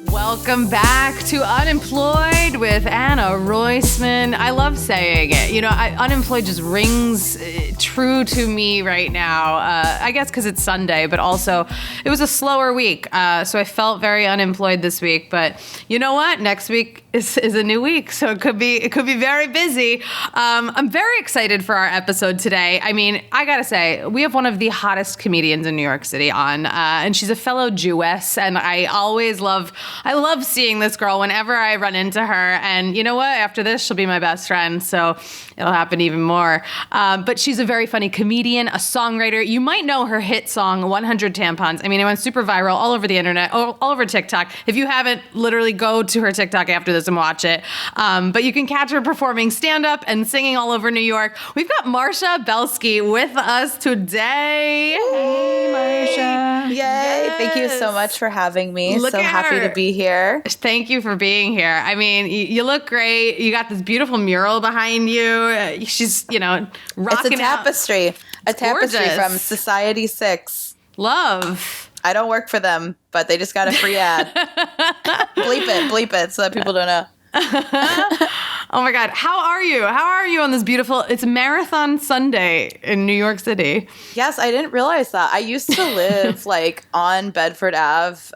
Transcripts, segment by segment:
Welcome back to Unemployed with Anna Roisman. I love saying it. You know, unemployed just rings true to me right now. I guess because it's Sunday, but also it was a slower week. So I felt very unemployed this week. But you know what? Next week is a new week, so it could be very busy. I'm very excited for our episode today. I mean, I gotta say, we have one of the hottest comedians in New York City on, and she's a fellow Jewess, and I love seeing this girl whenever I run into her. And you know what? After this, she'll be my best friend, so it'll happen even more. But she's a very funny comedian, a songwriter. You might know her hit song, 100 Tampons. I mean, it went super viral all over the internet, all over TikTok. If you haven't, literally go to her TikTok after this and watch it. But you can catch her performing stand-up and singing all over New York. We've got Marcia Belsky with us today. Hey, Marcia. Yay. Yes. Thank you so much for having me. Look so at happy her. to be here. Thank you for being here. I mean, you look great. You got this beautiful mural behind you. She's, rocking It's a tapestry. A tapestry gorgeous. from Society 6. Love. I don't work for them, but they just got a free ad. Bleep it so that people don't know. Oh my God. How are you? How are you on this beautiful, it's Marathon Sunday in New York City. Yes, I didn't realize that. I used to live on Bedford Ave,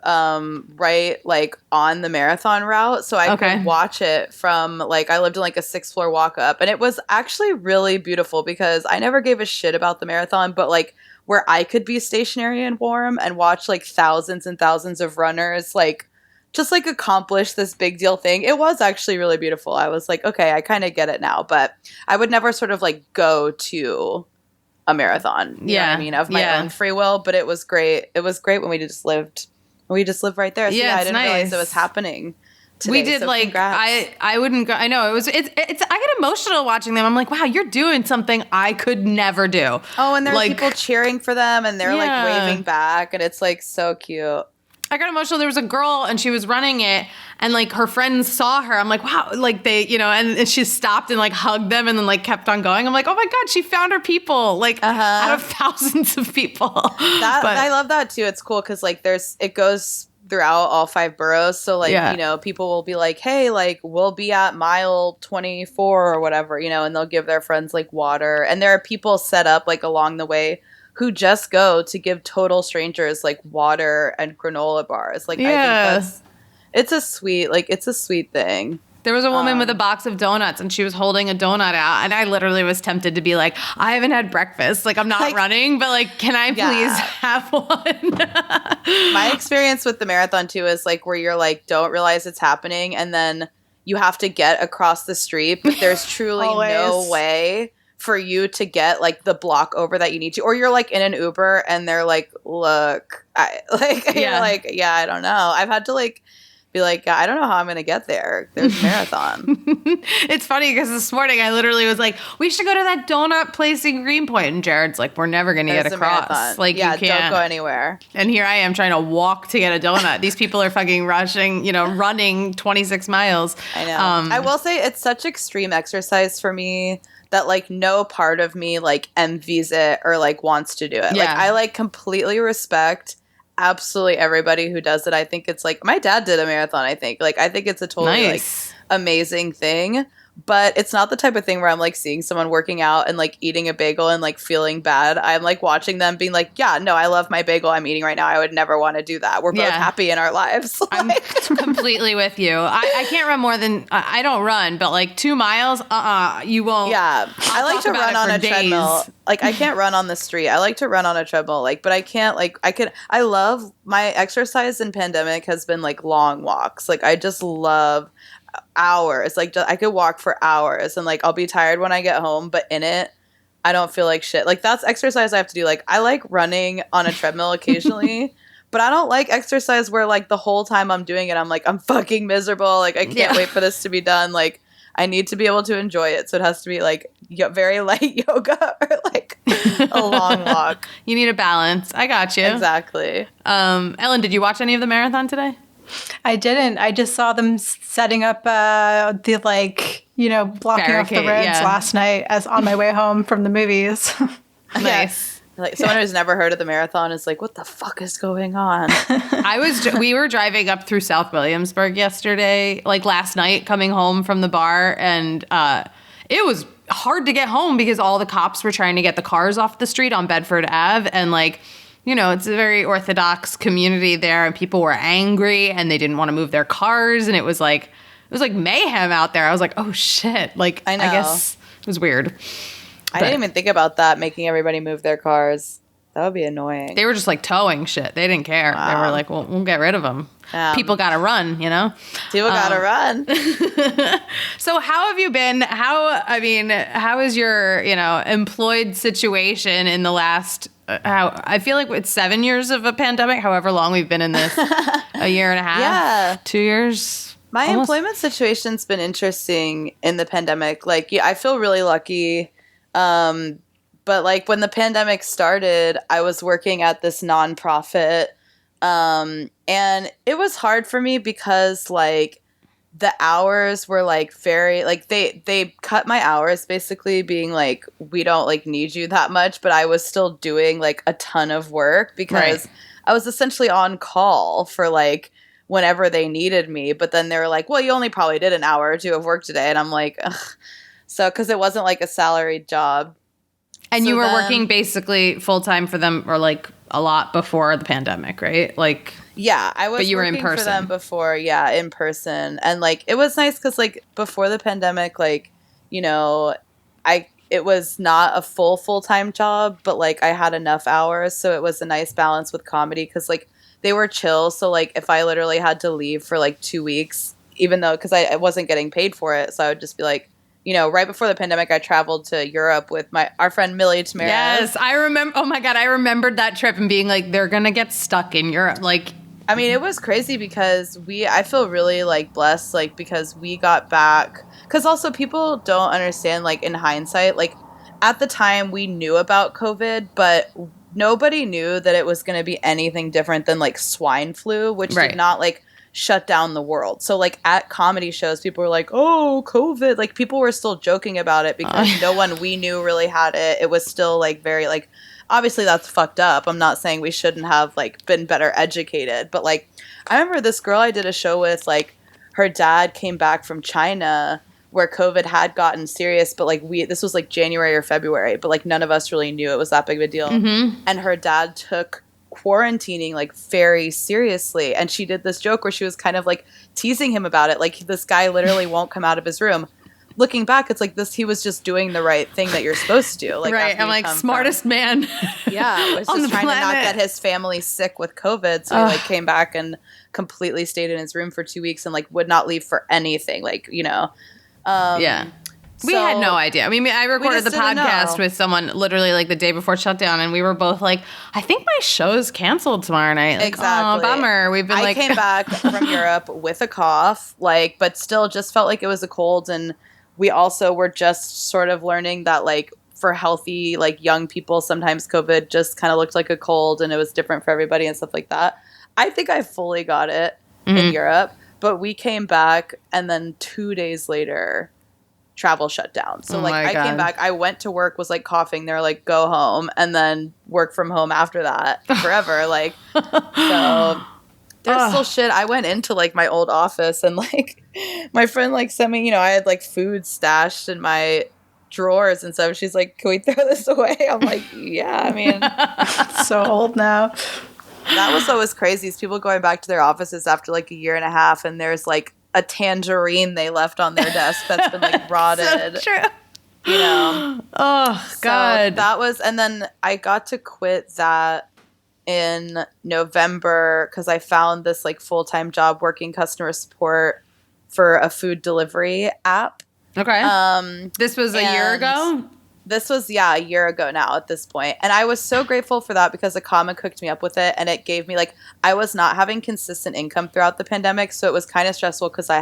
right on the Marathon route. So I could watch it from I lived in a 6th floor walk up. And it was actually really beautiful because I never gave a shit about the marathon, but where I could be stationary and warm and watch thousands and thousands of runners just accomplish this big deal thing. It was actually really beautiful. I was okay, I kind of get it now, but I would never sort of go to a marathon. You know what I mean, of my own free will, but it was great. It was great when we just lived right there. So Yeah, I didn't realize it was happening today. We did so congrats. I wouldn't go. I know it's I get emotional watching them. I'm like, wow, you're doing something I could never do. Oh, and there are people cheering for them and they're waving back and it's so cute. I got emotional. There was a girl and she was running it and her friends saw her. I'm like, wow, they, and she stopped and hugged them and then kept on going. I'm like, oh my God, she found her people out of thousands of people. I love that too. It's cool because it goes throughout all 5 boroughs. So people will be like, hey, we'll be at mile 24 or whatever, and they'll give their friends water. And there are people set up along the way who just go to give total strangers water and granola bars. I think it's a sweet thing. There was a woman with a box of donuts and she was holding a donut out and I literally was tempted to be I haven't had breakfast. I'm not running, but can I please have one? My experience with the marathon too is where you're don't realize it's happening and then you have to get across the street, but there's truly no way for you to get the block over that you need to, or you're in an Uber and they're look, you're I don't know. I've had to be I don't know how I'm going to get there. There's a marathon. It's funny because this morning I literally was we should go to that donut place in Greenpoint. And Jared's we're never going to get across. You can't. Don't go anywhere. And here I am trying to walk to get a donut. These people are fucking rushing, running 26 miles. I know. I will say it's such extreme exercise for me that no part of me envies it or wants to do it. Yeah. I completely respect absolutely everybody who does it. I think it's my dad did a marathon, I think. I think it's a totally amazing thing. But it's not the type of thing where I'm seeing someone working out and eating a bagel and feeling bad. I'm watching them being yeah, no, I love my bagel I'm eating right now. I would never want to do that. We're both happy in our lives. I'm completely with you. I can't run more than, I don't run, but 2 miles, you won't. Yeah. I like to run on a treadmill. I can't run on the street. I like to run on a treadmill, but I can't, I love my exercise in pandemic has been long walks. I just love hours. I could walk for hours and I'll be tired when I get home, but in it, I don't feel like shit. That's exercise I have to do. I like running on a treadmill occasionally, but I don't like exercise where the whole time I'm doing it, I'm I'm fucking miserable. I can't wait for this to be done. I need to be able to enjoy it. So it has to be very light yoga or a long walk. You need a balance. I got you. Exactly. Ellen, did you watch any of the marathon today? I didn't. I just saw them setting up the blocking off the roads last night as on my way home from the movies. Nice. Like someone who's never heard of the marathon is like, what the fuck is going on? We were driving up through South Williamsburg yesterday, like last night, coming home from the bar, and it was hard to get home because all the cops were trying to get the cars off the street on Bedford Ave, and like, you know, it's a very Orthodox community there, and people were angry and they didn't want to move their cars, and it was like mayhem out there. I was like, oh shit, like I guess it was weird. I didn't even think about that, making everybody move their cars. That would be annoying. They were just like towing shit. They didn't care. Wow. They were like, well, we'll get rid of them. People got to run, you know? People got to run. So how have you been? How is your, you know, employed situation in the last, I feel like it's 7 years of a pandemic, however long we've been in this, a year and a half, yeah. 2 years. My employment situation's been interesting in the pandemic. Like, yeah, I feel really lucky. But like when the pandemic started, I was working at this nonprofit, and it was hard for me because like the hours were like very, like they cut my hours basically being like, we don't like need you that much, but I was still doing like a ton of work because I was essentially on call for like whenever they needed me. But then they were like, well, you only probably did an hour or two of work today. And I'm like, ugh. So, because it wasn't like a salaried job. And so you were working basically full time for them, or like a lot before the pandemic, right? Like, yeah, I was. But you were working in person for them before, yeah, in person, and like it was nice because like before the pandemic, like, you know, it was not a full time job, but like I had enough hours, so it was a nice balance with comedy because like they were chill. So like if I literally had to leave for like 2 weeks, even though because I wasn't getting paid for it, so I would just be like. You know, right before the pandemic, I traveled to Europe with our friend Millie Tamaris. Yes, I remember. Oh my God, I remembered that trip and being like, they're gonna get stuck in Europe. Like, I mean, it was crazy because I feel really like blessed, like because we got back. Because also people don't understand, like in hindsight, like at the time we knew about COVID, but nobody knew that it was going to be anything different than like swine flu, which did not like. Shut down the world. So like at comedy shows, people were like, oh, COVID. Like people were still joking about it because no one we knew really had it. It was still like very like, obviously that's fucked up. I'm not saying we shouldn't have like been better educated, but like I remember this girl I did a show with, like her dad came back from China where COVID had gotten serious, but like this was like January or February, but like none of us really knew it was that big of a deal. Mm-hmm. And her dad took quarantining like very seriously, and she did this joke where she was kind of like teasing him about it, like this guy literally won't come out of his room. Looking back, it's like this, he was just doing the right thing that you're supposed to do. Like, right, I'm like smartest man. Yeah, was just trying to not get his family sick with COVID, so he like came back and completely stayed in his room for 2 weeks and like would not leave for anything, like, you know. Yeah. We had no idea. I mean, I recorded the podcast with someone literally like the day before shutdown, and we were both like, I think my show's canceled tomorrow night. Like, exactly. Oh, bummer. We've been I came back from Europe with a cough, like, but still just felt like it was a cold. And we also were just sort of learning that, like, for healthy, like, young people, sometimes COVID just kind of looked like a cold and it was different for everybody and stuff like that. I think I fully got it in Europe, but we came back and then 2 days later, travel shut down. So like I came back, I went to work, was like coughing. They're like, go home, and then work from home after that forever. Like, so there's still shit. I went into like my old office and like my friend like sent me, you know, I had like food stashed in my drawers and stuff. She's like, can we throw this away? I'm like, yeah, I mean, it's so old now. That was what was crazy is people going back to their offices after like a year and a half, and there's like a tangerine they left on their desk that's been like rotted. So true. You know. Oh God. So that was, and then I got to quit that in November because I found this like full-time job working customer support for a food delivery app. Okay. This was a year ago? This was, a year ago now at this point. And I was so grateful for that because a comic hooked me up with it, and it gave me, like, I was not having consistent income throughout the pandemic, so it was kind of stressful because I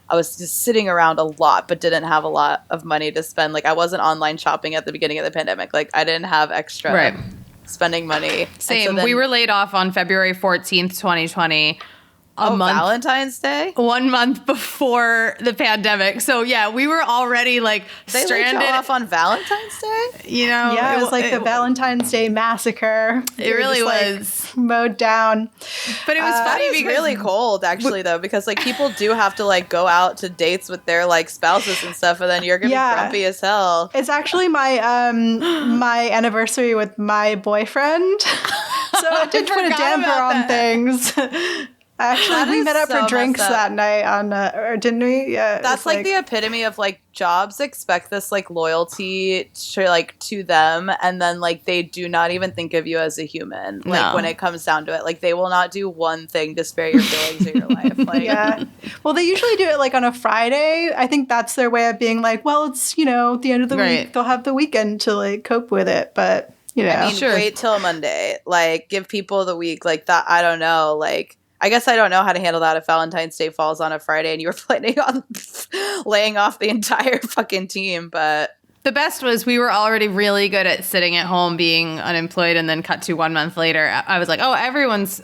was just sitting around a lot but didn't have a lot of money to spend. Like, I wasn't online shopping at the beginning of the pandemic. Like, I didn't have extra spending money. Same. We were laid off on February 14th, 2020. a month. Valentine's Day? 1 month before the pandemic. So yeah, we were already like stranded. They laid off on Valentine's Day? You know? Yeah, it was like the Valentine's Day massacre. It really was. Like, mowed down. But it was funny because because really cold actually though, because like people do have to like go out to dates with their like spouses and stuff, and then you're gonna be grumpy as hell. It's actually my my anniversary with my boyfriend. So it did put a damper on things. Actually, we met up for drinks that night or didn't we? Yeah. That's like the epitome of like jobs expect this like loyalty to them, and then like they do not even think of you as a human. Like when it comes down to it, like they will not do one thing to spare your feelings in your life. Like, yeah. Well, they usually do it like on a Friday. I think that's their way of being like, well, it's the end of the week. They'll have the weekend to like cope with it, but I mean, wait till Monday. Like give people the week like that. I don't know. Like. I guess I don't know how to handle that if Valentine's Day falls on a Friday and you were planning on laying off the entire fucking team, but... The best was we were already really good at sitting at home being unemployed, and then cut to 1 month later. I was like, oh, everyone's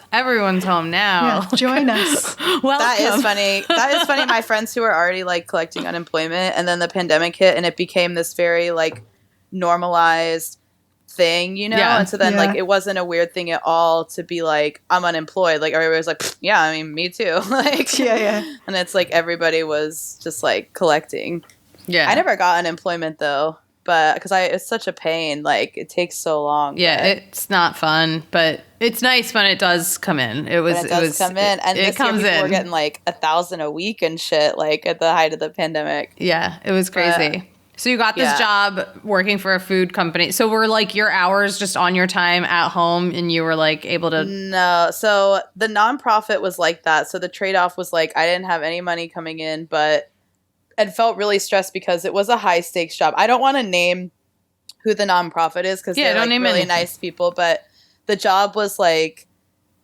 home now. Yeah, join us. Welcome. That is funny. My friends who are already like collecting unemployment, and then the pandemic hit and it became this very like normalized thing, and so then like it wasn't a weird thing at all to be like I'm unemployed. Like everybody was like, yeah, I mean, me too. Like and it's like everybody was just like collecting. I never got unemployment though, but because it's such a pain. Like it takes so long. It's not fun, but it's nice when it does come in. It does come in, and it comes in. We're getting like 1,000 a week and shit. Like at the height of the pandemic. Yeah, it was crazy. So you got this job working for a food company. So were like your hours just on your time at home, and you were like able to... No. So the nonprofit was like that. So the trade-off was like I didn't have any money coming in, but and felt really stressed because it was a high stakes job. I don't want to name who the nonprofit is because they're like really nice people, but the job was like...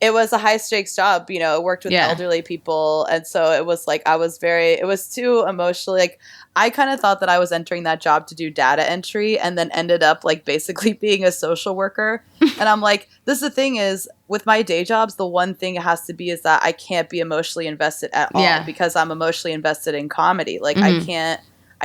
It was a high stakes job, it worked with elderly people. And so it was like, it was too emotionally, like, I kind of thought that I was entering that job to do data entry and then ended up like basically being a social worker. And I'm like, the thing is with my day jobs, the one thing it has to be is that I can't be emotionally invested at all because I'm emotionally invested in comedy. Like I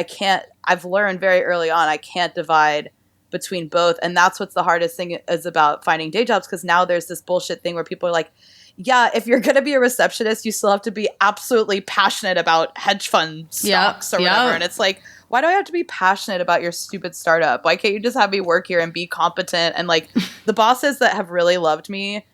can't, I've learned very early on, I can't divide between both, and that's what's the hardest thing is about finding day jobs, because now there's this bullshit thing where people are like, yeah, if you're gonna be a receptionist, you still have to be absolutely passionate about hedge fund stocks or whatever. And it's like, why do I have to be passionate about your stupid startup? Why can't you just have me work here and be competent? And like the bosses that have really loved me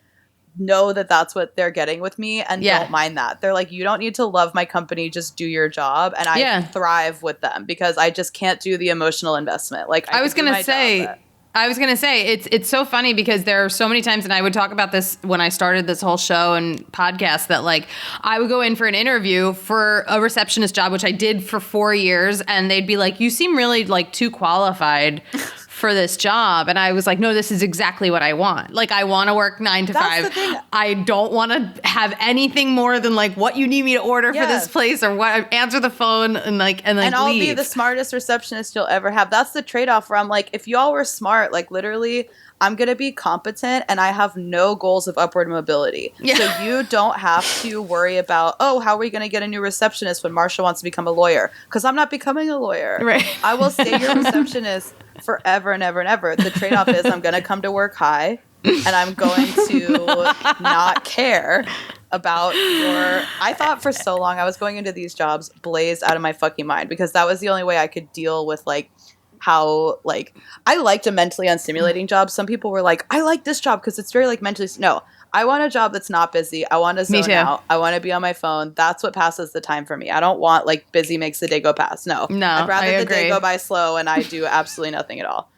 know that that's what they're getting with me and don't mind that. They're like, you don't need to love my company, just do your job. And I thrive with them because I just can't do the emotional investment. Like I was going to say, it's so funny because there are so many times, and I would talk about this when I started this whole show and podcast, that like I would go in for an interview for a receptionist job, which I did for 4 years, and they'd be like, you seem really like too qualified for this job. And I was like, no, this is exactly what I want. Like, I want to work 9 to 5. I don't want to have anything more than like what you need me to order for this place, or what, answer the phone and I'll leave. be the smartest receptionist you'll ever have. That's the trade-off where I'm like, if y'all were smart, like literally I'm going to be competent and I have no goals of upward mobility. Yeah. So you don't have to worry about, oh, how are we going to get a new receptionist when Marcia wants to become a lawyer? Because I'm not becoming a lawyer. Right. I will stay your receptionist forever and ever and ever. The trade-off is I'm going to come to work high and I'm going to not care about I thought for so long I was going into these jobs blazed out of my fucking mind because that was the only way I could deal with like how like I liked a mentally unstimulating job. Some people were like, I like this job because it's very like mentally. No, I want a job that's not busy. I want to zone out. I want to be on my phone. That's what passes the time for me. I don't want like busy makes the day go past. No, I'd rather the day go by slow and I do absolutely nothing at all.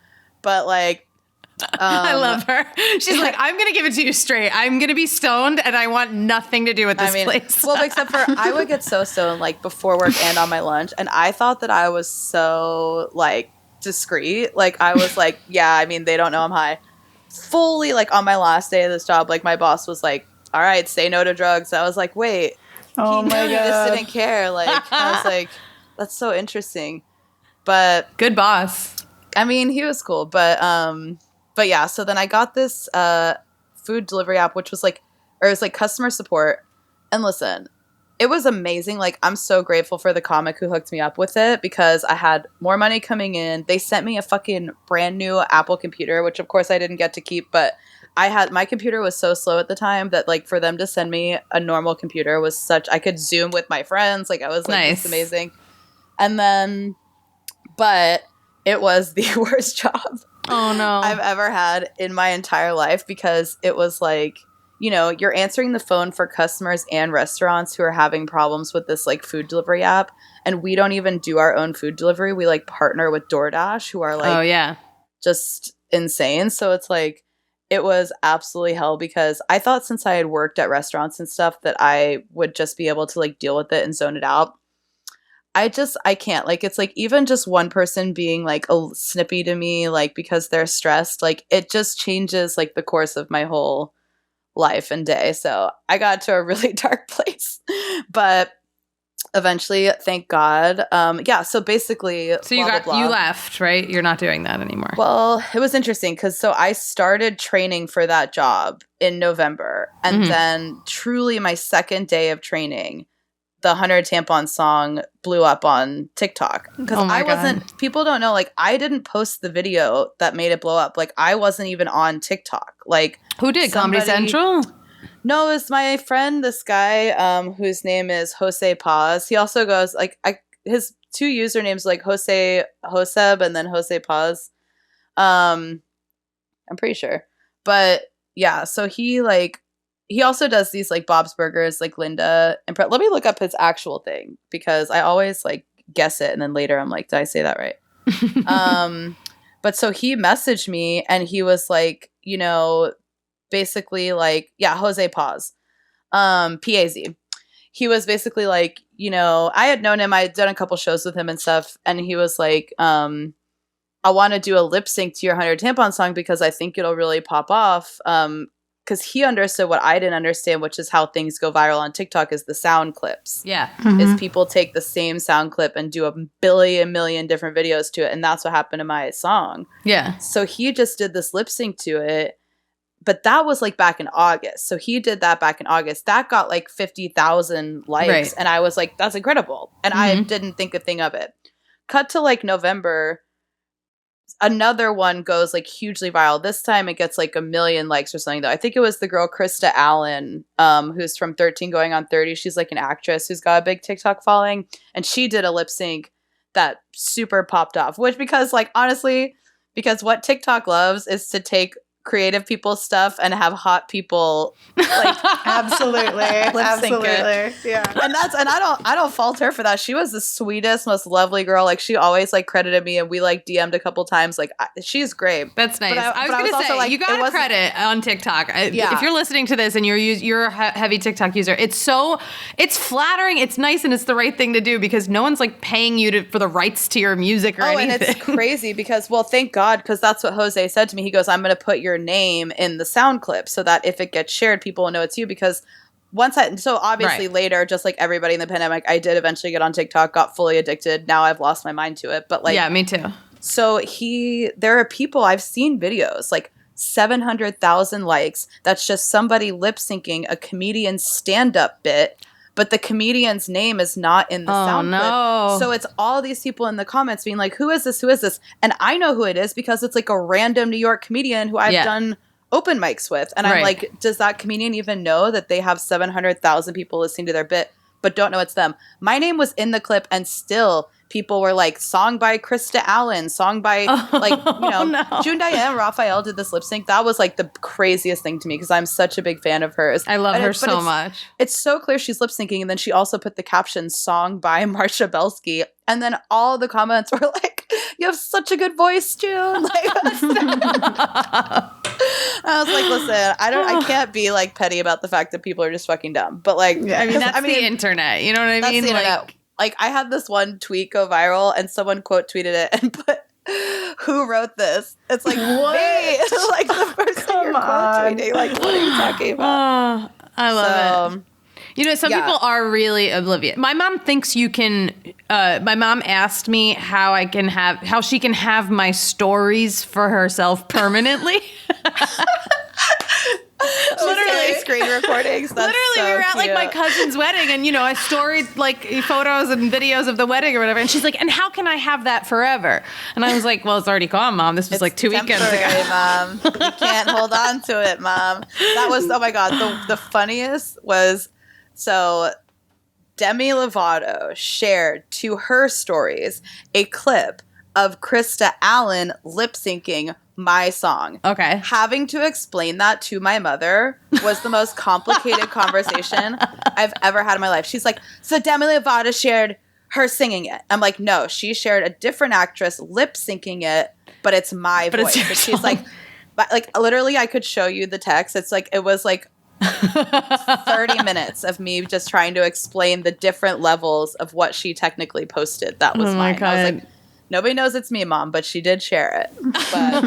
But like, I love her. She's like, I'm going to give it to you straight. I'm going to be stoned and I want nothing to do with this place. Well, except for I would get so stoned like before work and on my lunch. And I thought that I was so like discreet. Like I was like, yeah, I mean, they don't know I'm high. Fully like on my last day of this job, like my boss was like, all right, say no to drugs. I was like, wait, oh he my knew, God. just didn't care. Like I was like, that's so interesting. But good boss. I mean, he was cool. But yeah, so then I got this food delivery app, which was like, or it was like customer support. And listen, it was amazing. Like, I'm so grateful for the comic who hooked me up with it because I had more money coming in. They sent me a fucking brand new Apple computer, which of course I didn't get to keep, but my computer was so slow at the time that like for them to send me a normal computer was I could Zoom with my friends. Like, I was like, nice. This is amazing. And then, but it was the worst job I've ever had in my entire life because it was like, you know, you're answering the phone for customers and restaurants who are having problems with this like food delivery app. And we don't even do our own food delivery. We like partner with DoorDash, who are like, just insane. So it's like, it was absolutely hell because I thought since I had worked at restaurants and stuff that I would just be able to like deal with it and zone it out. I can't. Like, it's like even just one person being like a snippy to me, like because they're stressed, like it just changes like the course of my whole life and day. So I got to a really dark place, but eventually, thank God. So basically, so you left, right? You're not doing that anymore. Well, it was interesting because I started training for that job in November, and then truly my second day of training, the 100 tampon song blew up on TikTok because people don't know, like I didn't post the video that made it blow up. Like I wasn't even on TikTok. Like who did? Comedy Central? No, it's my friend, this guy, whose name is Jose Paz. He also goes like his two usernames like Joseb and then Jose Paz. I'm pretty sure. But yeah, so he also does these like Bob's Burgers, like Linda. And let me look up his actual thing because I always like guess it. And then later I'm like, did I say that right? But so he messaged me and he was like, you know, basically like, yeah, Jose Paz, P-A-Z. He was basically like, you know, I had known him. I had done a couple shows with him and stuff. And he was like, I want to do a lip sync to your 100 tampon song because I think it'll really pop off. Because he understood what I didn't understand, which is how things go viral on TikTok is the sound clips. Yeah. Is people take the same sound clip and do a million different videos to it. And that's what happened to my song. Yeah. So he just did this lip sync to it. But that was like back in August. So he did that back in August. That got like 50,000 likes. Right. And I was like, that's incredible. And I didn't think a thing of it. Cut to like November. Another one goes like hugely viral. This time it gets like 1 million likes or something though. I think it was the girl Krista Allen, who's from 13 going on 30. She's like an actress who's got a big TikTok following. And she did a lip sync that super popped off. Which because like honestly, because what TikTok loves is to take creative people's stuff and have hot people like absolutely yeah. And I don't fault her for that. She was the sweetest, most lovely girl. Like she always like credited me and we like DM'd a couple times. Like she's great. That's nice. I was gonna say, like, you got credit on TikTok. If you're listening to this and you're a heavy TikTok user, it's flattering, it's nice, and it's the right thing to do because no one's like paying you for the rights to your music or anything. And it's crazy because, well, thank God, because that's what Jose said to me. He goes, I'm going to put your name in the sound clip so that if it gets shared, people will know it's you. Because so obviously later, just like everybody in the pandemic, I did eventually get on TikTok, got fully addicted. Now I've lost my mind to it. But like, yeah, me too. So there are people, I've seen videos like 700,000 likes. That's just somebody lip syncing a comedian's stand-up bit, but the comedian's name is not in the sound clip. So it's all these people in the comments being like, who is this? Who is this? And I know who it is because it's like a random New York comedian who I've done open mics with. And I'm like, does that comedian even know that they have 700,000 people listening to their bit, but don't know it's them? My name was in the clip and still people were like, song by Krista Allen, song by June Diane Raphael did this lip sync. That was like the craziest thing to me because I'm such a big fan of hers. I love her so much. It's so clear she's lip syncing. And then she also put the caption song by Marcia Belsky. And then all the comments were like, you have such a good voice, June. Like, I was like, listen, I can't be like petty about the fact that people are just fucking dumb. But like, that's the internet. You know what I mean? That's the internet. Like I had this one tweet go viral and someone quote tweeted it and put, who wrote this? It's like, what? Me. Like the person you're quote tweeting. Like, what are you talking about? I love it. You know, some people are really oblivious. My mom thinks you can, my mom asked me how she can have my stories for herself permanently. Literally screen recordings. That's literally, so we were at cute. like my cousin's wedding, and I storied like photos and videos of the wedding or whatever. And she's like, "And how can I have that forever?" And I was like, "Well, it's already gone, Mom. This was like 2 weekends ago, Mom. You can't hold on to it, Mom." That was, oh my God. The funniest was, so Demi Lovato shared to her stories a clip of Krista Allen lip syncing my song. Okay. Having to explain that to my mother was the most complicated conversation I've ever had in my life. She's like, so Demi Lovato shared her singing it. I'm like, no, she shared a different actress lip syncing it, but it's my voice. It's but she's like literally, I could show you the text. It's like, it was like 30 minutes of me just trying to explain the different levels of what she technically posted. That was mine. God. I was like, nobody knows it's me, Mom, but she did share it. But, I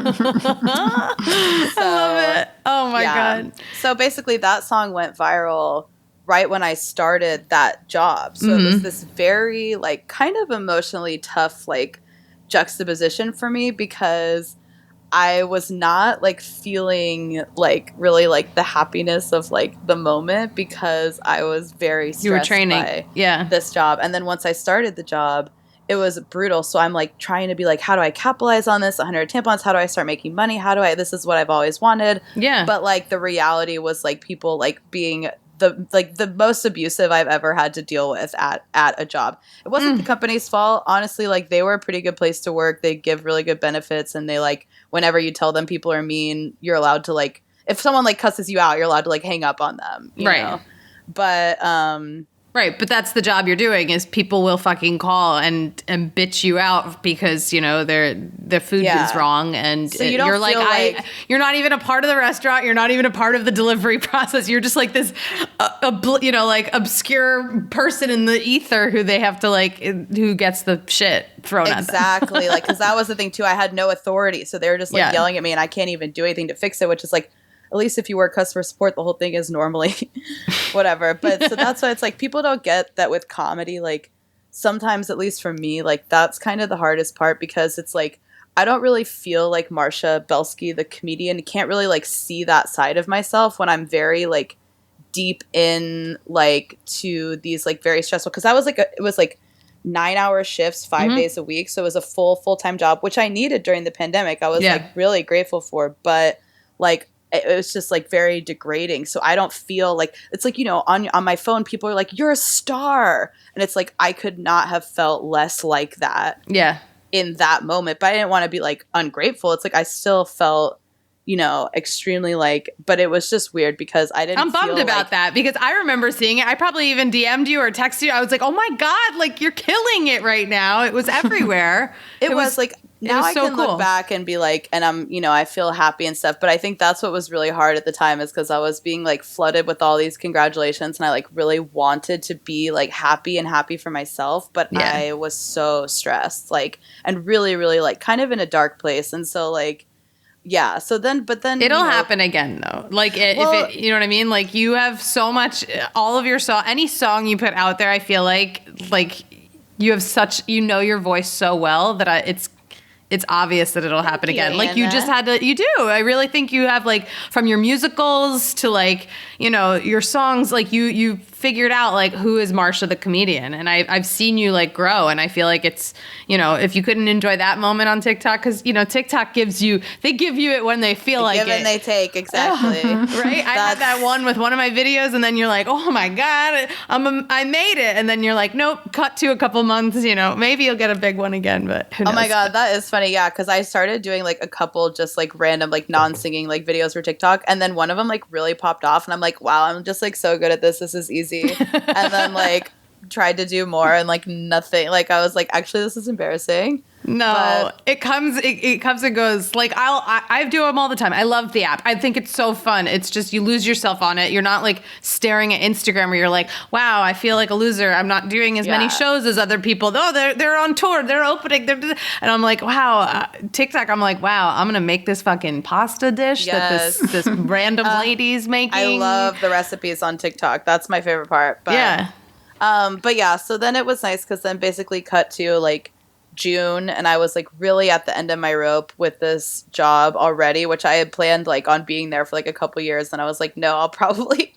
love it. Oh my God. So basically that song went viral right when I started that job. So it was this very like kind of emotionally tough like juxtaposition for me, because I was not like feeling like really like the happiness of like the moment, because I was very stressed You were training. by this job. And then once I started the job, it was brutal. So I'm like trying to be like, how do I capitalize on this 100 tampons? How do I start making money? This is what I've always wanted. Yeah. But like the reality was like people like being the most abusive I've ever had to deal with at a job. It wasn't the company's fault. Honestly, like they were a pretty good place to work. They give really good benefits, and they like, whenever you tell them people are mean, you're allowed to like, if someone like cusses you out, you're allowed to like hang up on them. You know? But right, but that's the job you're doing, is people will fucking call and bitch you out because their food is wrong, and so you don't you're feel like you're not even a part of the restaurant, you're not even a part of the delivery process. You're just like this like obscure person in the ether who they have to like, who gets the shit thrown at them. Exactly. Like, because that was the thing too. I had no authority, so they were just like yelling at me, and I can't even do anything to fix it, which is like, at least if you work customer support, the whole thing is normally whatever. But so that's why it's like, people don't get that with comedy. Like sometimes, at least for me, like that's kind of the hardest part, because it's like, I don't really feel like Marcia Belsky, the comedian, can't really like see that side of myself when I'm very like deep in like to these like very stressful, because I was like, it was like 9-hour shifts, 5 days a week. So it was a full-time job, which I needed during the pandemic. I was like really grateful for, but like, it was just like very degrading. So I don't feel like, it's like, on my phone, people are like, you're a star. And it's like, I could not have felt less like that in that moment. But I didn't want to be like ungrateful. It's like, I still felt, extremely like, but it was just weird because I didn't I'm bummed about that, because I remember seeing it. I probably even DM'd you or texted you. I was like, oh my God, like you're killing it right now. It was everywhere. It was like, now I can look back and be like, and I'm, I feel happy and stuff. But I think that's what was really hard at the time, is because I was being like flooded with all these congratulations, and I like really wanted to be like happy for myself. But I was so stressed, like, and really, really like kind of in a dark place. And so like, so then it'll happen again though. Like if it, you know what I mean? Like you have so much, all of your any song you put out there, I feel like you have such, your voice so well that it's obvious that it'll happen again. Like you just had to, you do. I really think you have like, from your musicals to like, your songs, like you figured out like, who is Marcia the comedian? And I've seen you like grow, and I feel like it's, if you couldn't enjoy that moment on TikTok, because TikTok they give you it when they feel like it. Give and they take, exactly. Right? I had that one with one of my videos, and then you're like, oh my God, I made it. And then you're like, nope, cut to a couple months, maybe you'll get a big one again, but who knows? Oh my God, that is funny. Yeah, because I started doing like a couple just like random like non-singing like videos for TikTok, and then one of them like really popped off, and I'm like, wow, I'm just like so good at this. This is easy. And then like tried to do more, and like nothing. Like I was like, actually, this is embarrassing. No, it comes and goes. Like I do them all the time. I love the app. I think it's so fun. It's just, you lose yourself on it. You're not like staring at Instagram where you're like, wow, I feel like a loser. I'm not doing as many shows as other people. Oh, they're on tour. They're opening. And I'm like, wow. TikTok, I'm like, wow, I'm going to make this fucking pasta dish that this random lady's making. I love the recipes on TikTok. That's my favorite part. But, so then it was nice, because then basically cut to like June, and I was like really at the end of my rope with this job already, which I had planned like on being there for like a couple years, and I was like, no, I'll probably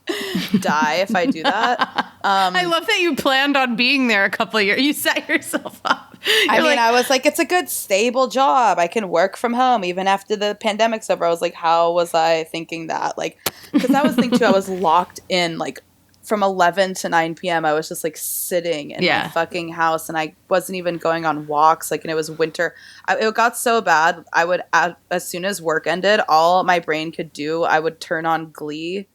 die if I do that. I love that you planned on being there a couple of years. You set yourself up. I was like, it's a good stable job. I can work from home even after the pandemic's over. I was like, how was I thinking that? Like, because that was the thing too. I was locked in like from 11 to 9 p.m. I was just like sitting in my fucking house, and I wasn't even going on walks. Like, and it was winter. It got so bad. I would, as soon as work ended, all my brain could do, I would turn on Glee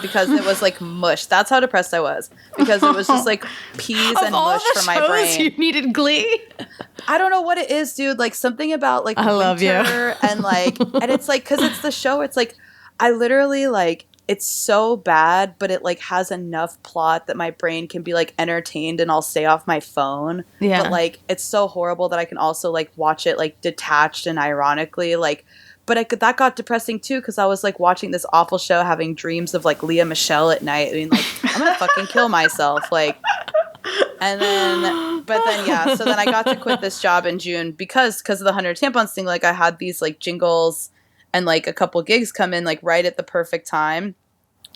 because it was like mush. That's how depressed I was, because it was just like peas and mush for my brain. You needed Glee. I don't know what it is, dude. Like something about like I love you. And like, and it's like, because it's the show. It's like, I literally like. It's so bad, but it like has enough plot that my brain can be like entertained and I'll stay off my phone. Yeah. But like it's so horrible that I can also like watch it like detached and ironically like. But that got depressing too, because I was like watching this awful show, having dreams of like Leah Michelle at night. I mean, like I'm gonna fucking kill myself, like. And then, but then yeah. So then I got to quit this job in June because of the 100 tampons thing. Like I had these like jingles. And like a couple gigs come in like right at the perfect time.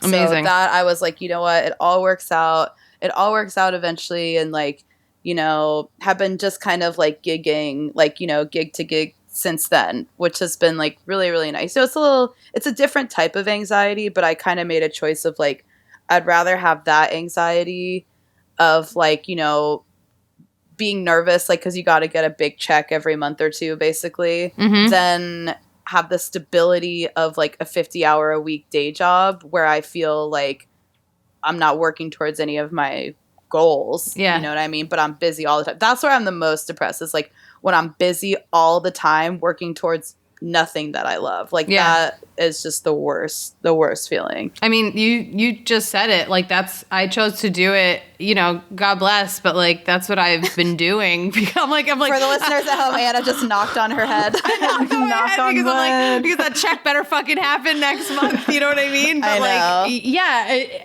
Amazing. So that I was like, you know what? It all works out. It all works out eventually. And like, you know, have been just kind of like gigging, like, you know, gig to gig since then, which has been like really, really nice. So it's a different type of anxiety, but I kind of made a choice of like, I'd rather have that anxiety of like, you know, being nervous, like, cause you got to get a big check every month or two, basically, than have the stability of like a 50-hour-a-week day job where I feel like I'm not working towards any of my goals. Yeah. You know what I mean? But I'm busy all the time. That's where I'm the most depressed, is like when I'm busy all the time working towards nothing that I love. Like that is just the worst feeling. I mean, you just said it. Like I chose to do it, you know, God bless, but like that's what I've been doing. I'm like for the listeners at home, Anna just knocked on her head. Because that check better fucking happen next month. You know what I mean? But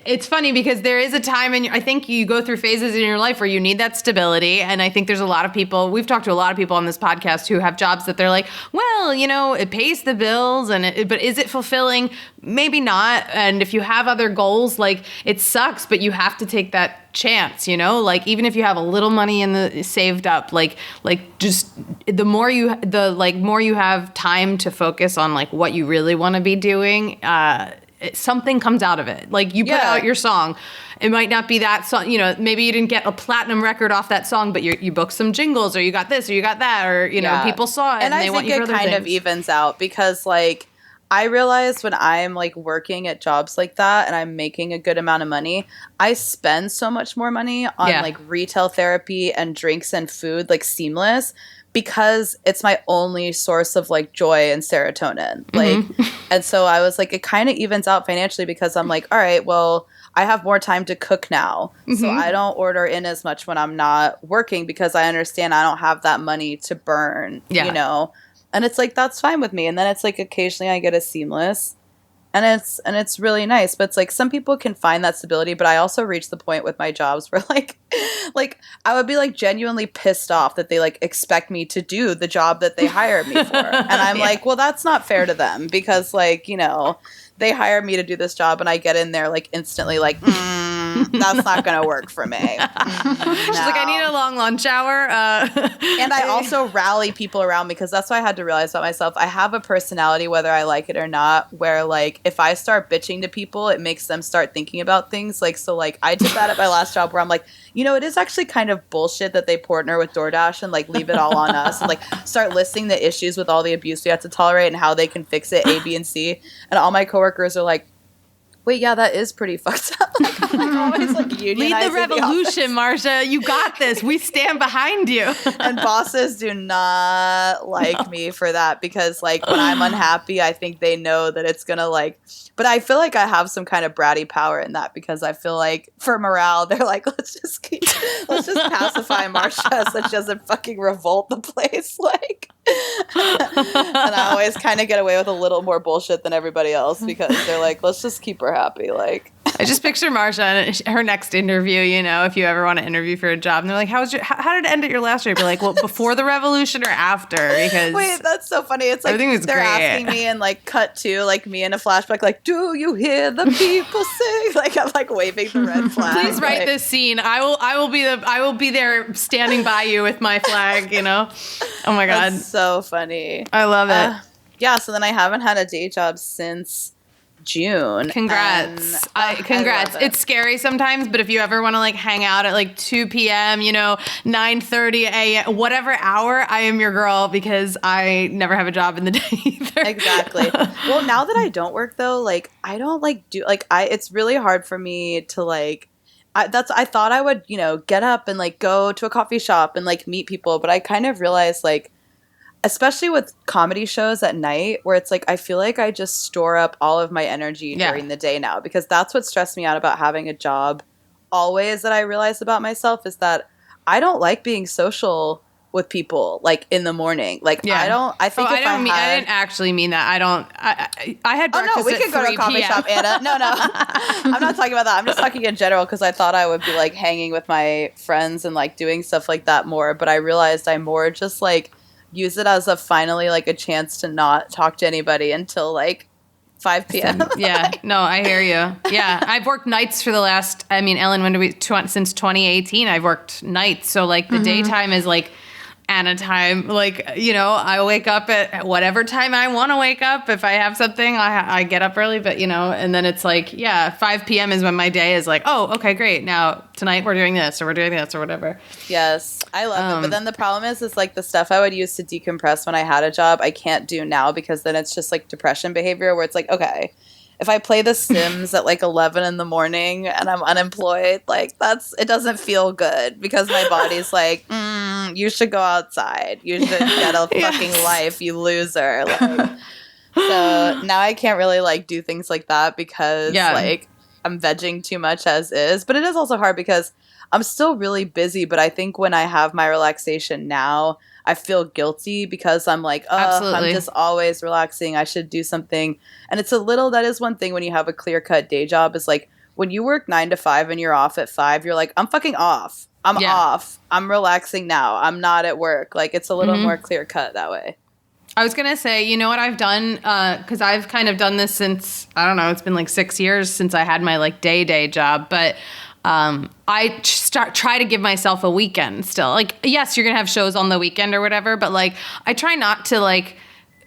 it's funny because there is a time, and I think you go through phases in your life where you need that stability. And I think there's a lot of people, we've talked to a lot of people on this podcast who have jobs that they're like, well, you know, it pays the bills, but is it fulfilling? Maybe not. And if you have other goals, like it sucks, but you have to take that chance, you know, like even if you have a little money saved up, like just the more you have time to focus on like what you really want to be doing, something comes out of it. Like you put out your song. It might not be that song, you know, maybe you didn't get a platinum record off that song, but you booked some jingles, or you got this, or you got that, or, you know, people saw it and they want you for other things. And I think it kind of evens out, because like I realize when I'm like working at jobs like that and I'm making a good amount of money, I spend so much more money on like retail therapy and drinks and food, like seamless, because it's my only source of like joy and serotonin. Like, and so I was like, it kind of evens out financially, because I'm like, all right, well, I have more time to cook now. So I don't order in as much when I'm not working, because I understand I don't have that money to burn, you know? And it's like, that's fine with me. And then it's like, occasionally I get a seamless, and it's really nice. But it's like, some people can find that stability, but I also reach the point with my jobs where like I would be like genuinely pissed off that they like expect me to do the job that they hired me for. And I'm like, well, that's not fair to them, because like, you know, they hired me to do this job, and I get in there like instantly like, that's not going to work for me. She's like, I need a long lunch hour. And I also rally people around me, because that's what I had to realize about myself. I have a personality, whether I like it or not, where like if I start bitching to people, it makes them start thinking about things. Like, so like I did that at my last job, where I'm like, you know, it is actually kind of bullshit that they partner with DoorDash and like leave it all on us, and like start listing the issues with all the abuse we have to tolerate and how they can fix it, A, B, and C. And all my coworkers are like, wait, yeah, that is pretty fucked up. Like, I'm always like unionizing. Lead the revolution, Marcia. You got this. We stand behind you. And bosses do not like me for that, because like when I'm unhappy, I think they know that it's gonna like. But I feel like I have some kind of bratty power in that, because I feel like for morale, they're like, let's just pacify Marcia so she doesn't fucking revolt the place. Like, and I always kind of get away with a little more bullshit than everybody else, because they're like, let's just keep her happy. Like, I just picture Marcia and her next interview, if you ever want to interview for a job. And they're like, how did it end at your last job? You're like, well, before the revolution or after? Because wait, that's so funny. It's like they're great. Asking me and like cut to like me in a flashback, like, do you hear the people sing? Like I'm like waving the red flag. Please write this scene. I will be there standing by you with my flag, Oh my God. That's so funny. I love it. Yeah, so then I haven't had a day job since June. Congrats. Congrats. It's scary sometimes, but if you ever want to like hang out at like 2 p.m., 9:30 a.m., whatever hour, I am your girl because I never have a job in the day either. Exactly. Well, now that I don't work though, like I don't like do like it's really hard for me to like I thought I would, get up and like go to a coffee shop and like meet people, but I kind of realized like especially with comedy shows at night where it's like I feel like I just store up all of my energy during the day now because that's what stressed me out about having a job always that I realized about myself is that I don't like being social with people like in the morning. Like I didn't actually mean that. I had breakfast. Oh no, we could go to a coffee shop, Anna. No. I'm not talking about that. I'm just talking in general because I thought I would be like hanging with my friends and like doing stuff like that more, but I realized I more just like use it as finally like a chance to not talk to anybody until like 5 p.m. Yeah, no, I hear you. Yeah, I've worked nights for the last, Ellen, since 2018, I've worked nights. So like the daytime is like Anna time. Like, I wake up at whatever time I want to wake up. If I have something, I get up early, but and then it's like, 5 p.m. is when my day is like, oh, okay, great. Now tonight we're doing this or we're doing this or whatever. Yes, I love it. But then the problem is like the stuff I would use to decompress when I had a job, I can't do now because then it's just like depression behavior where it's like, okay, if I play The Sims at like 11 in the morning and I'm unemployed, like it doesn't feel good because my body's like, you should go outside. You should get a fucking life, you loser. Like, so now I can't really like do things like that because like I'm vegging too much as is. But it is also hard because I'm still really busy. But I think when I have my relaxation now, I feel guilty because I'm like, I'm just always relaxing. I should do something. And that is one thing when you have a clear-cut day job is like when you work 9 to 5 and you're off at 5, you're like, I'm fucking off. I'm off. I'm relaxing now. I'm not at work. Like it's a little more clear-cut that way. I was going to say, you know what I've done? Because I've kind of done this since, I don't know, it's been like 6 years since I had my like day job. But I try to give myself a weekend still. Like, yes, you're going to have shows on the weekend or whatever, but like, I try not to like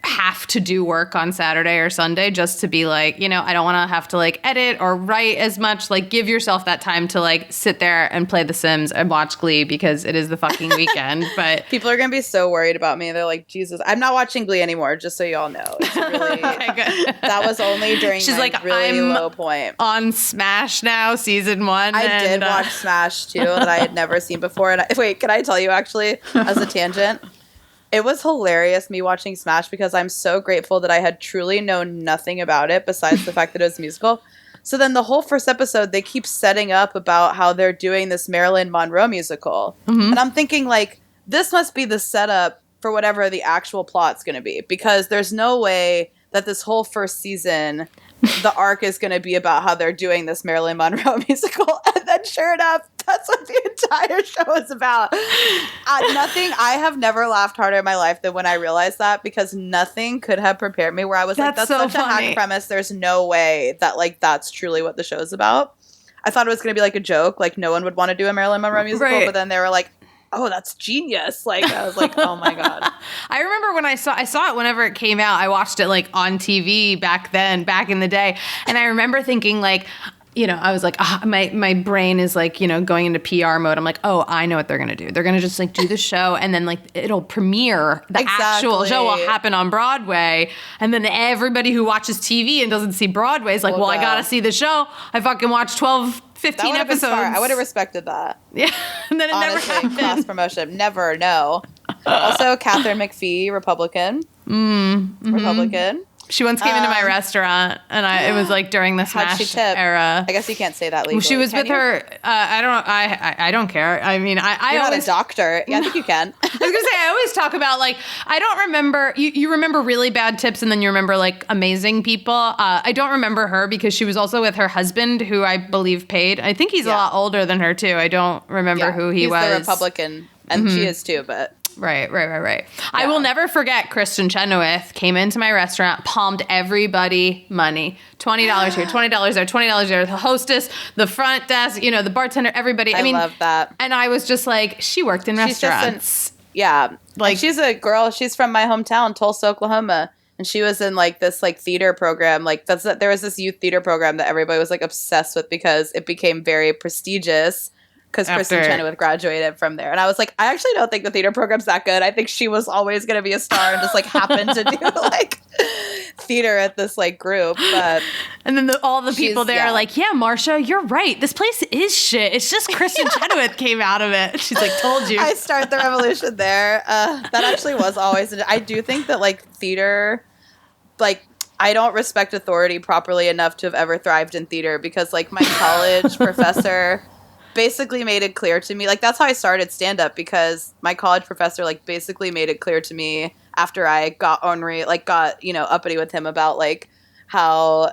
have to do work on Saturday or Sunday just to be like, I don't want to have to like edit or write as much. Like, give yourself that time to like sit there and play The Sims and watch Glee because it is the fucking weekend. But people are going to be so worried about me. They're like, Jesus, I'm not watching Glee anymore, just so y'all know. It's really, okay, good. That was only during my like, really low point. On Smash now, season 1. I did watch Smash too that I had never seen before. And wait, can I tell you actually as a tangent? It was hilarious me watching Smash because I'm so grateful that I had truly known nothing about it besides the fact that it was a musical. So then the whole first episode, they keep setting up about how they're doing this Marilyn Monroe musical. And I'm thinking like, this must be the setup for whatever the actual plot's going to be because there's no way that this whole first season, the arc is going to be about how they're doing this Marilyn Monroe musical. And then sure enough, that's what the entire show is about. I have never laughed harder in my life than when I realized that because nothing could have prepared me where I was like, that's so such funny. A hack premise. There's no way that like that's truly what the show is about. I thought it was going to be like a joke. Like no one would want to do a Marilyn Monroe musical. Right. But then they were like, oh, that's genius. Like, I was like, oh my God. I remember when I saw it whenever it came out. I watched it like on TV back in the day. And I remember thinking like, I was like, my brain is like, going into PR mode. I'm like, oh, I know what they're going to do. They're going to just like do the show and then like it'll premiere. The actual show will happen on Broadway. And then everybody who watches TV and doesn't see Broadway is like, well, I got to see the show. I fucking watched 12, 15 episodes. I would have respected that. Yeah. And then it never happened. Cross promotion. Never, no. Also, Catherine McPhee, Republican. Republican. She once came into my restaurant, and it was like during the Smash era. I guess you can't say that legally. She was with her. I don't care. I mean, You're not a doctor. Yeah, I think you can. I was gonna say, I always talk about like, I don't remember. You remember really bad tips, and then you remember like amazing people. I don't remember her because she was also with her husband, who I believe paid. I think he's a lot older than her too. I don't remember who he was. He's the Republican, and she is too, but. Right. Yeah. I will never forget Kristen Chenoweth came into my restaurant, palmed everybody money. $20 here, $20 there, $20 there. The hostess, the front desk, the bartender, everybody. I mean, love that. And I was just like, she worked in restaurants. Like she's a girl. She's from my hometown, Tulsa, Oklahoma. And she was in like this like theater program. Like there was this youth theater program that everybody was like obsessed with because it became very prestigious. Because Kristen Chenoweth graduated from there. And I was like, I actually don't think the theater program's that good. I think she was always going to be a star and just like happened to do like theater at this like group. But and then all the people there are like, yeah, Marcia, you're right. This place is shit. It's just Kristen Chenoweth came out of it. She's like, told you. I start the revolution there. That actually was always, I do think that like theater, like, I don't respect authority properly enough to have ever thrived in theater because like my college professor basically made it clear to me, like that's how I started stand-up because my college professor like basically made it clear to me after I got ornery, like got, uppity with him about like how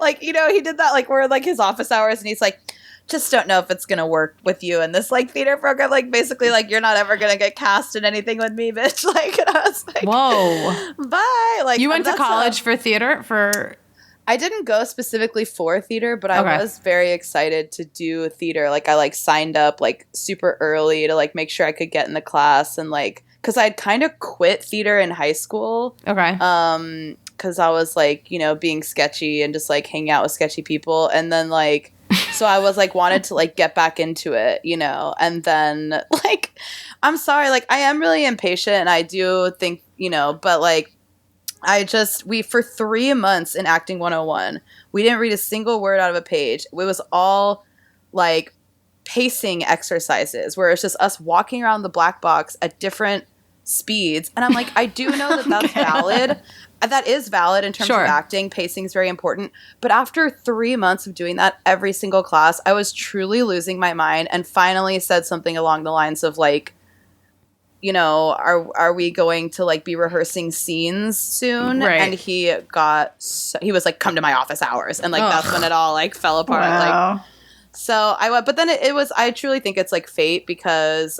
like, he did that like we're like his office hours and he's like, just don't know if it's gonna work with you in this like theater program, like basically like you're not ever gonna get cast in anything with me, bitch. Like, and I was like, whoa, bye. Like, you went to college for theater for. I didn't go specifically for theater, but I was very excited to do theater. Like I like signed up like super early to like make sure I could get in the class and like because I'd kind of quit theater in high school. Okay. Because I was like being sketchy and just like hanging out with sketchy people, and then like so I was like wanted to like get back into it, and then like I'm sorry, like I am really impatient, and I do think but like. For 3 months in Acting 101, we didn't read a single word out of a page. It was all like pacing exercises where it's just us walking around the black box at different speeds. And I'm like, I do know that that's valid. That is valid in terms of acting. Pacing is very important. But after 3 months of doing that every single class, I was truly losing my mind and finally said something along the lines of like, are we going to like be rehearsing scenes soon? Right. And he was like, come to my office hours. And like, that's when it all like fell apart. Wow. Like, so I went, but then I truly think it's like fate because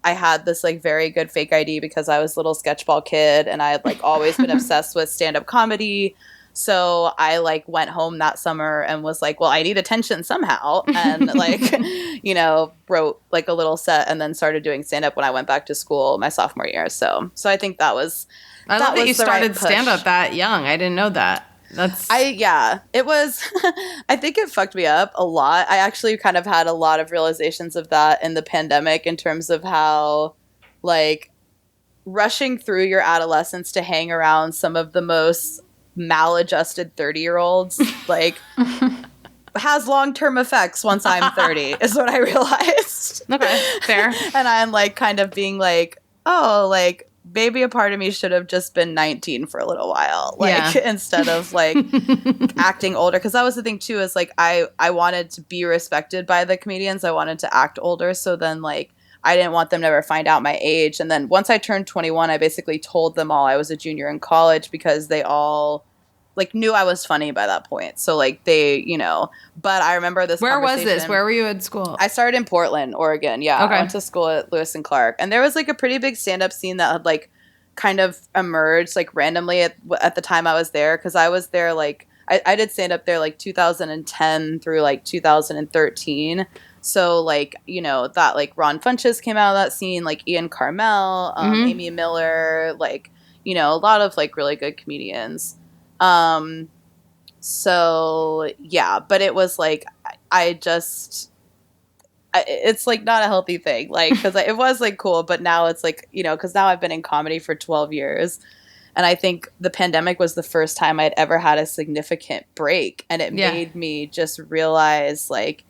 I had this like very good fake ID because I was a little sketchball kid and I had like always been obsessed with stand-up comedy. So I like went home that summer and was like, well, I need attention somehow. And like, wrote like a little set and then started doing stand up when I went back to school my sophomore year. So I think I love that you started stand up that young. I didn't know that. It was, I think it fucked me up a lot. I actually kind of had a lot of realizations of that in the pandemic in terms of how like rushing through your adolescence to hang around some of the most maladjusted 30-year-olds like has long-term effects once I'm 30 is what I realized. Okay, fair. And I'm like kind of being like, oh, like maybe a part of me should have just been 19 for a little while, like instead of like acting older. Because that was the thing too, is like I wanted to be respected by the comedians. I wanted to act older, so then like I didn't want them to ever find out my age. And then once I turned 21, I basically told them all I was a junior in college because they all like knew I was funny by that point. So like they, but I remember this Where was this? Where were you at school? I started in Portland, Oregon. Yeah. Okay. I went to school at Lewis and Clark. And there was like a pretty big stand-up scene that had like kind of emerged like randomly at the time I was there. Cause I was there like, I did stand-up there like 2010 through like 2013. So, like, that, like, Ron Funches came out of that scene, like, Ian Carmel, Amy Miller, like, a lot of, like, really good comedians. So, yeah, but it was, like, it's, like, not a healthy thing, like, because it was, like, cool, but now it's, like, because now I've been in comedy for 12 years, and I think the pandemic was the first time I'd ever had a significant break, and it made me just realize, like,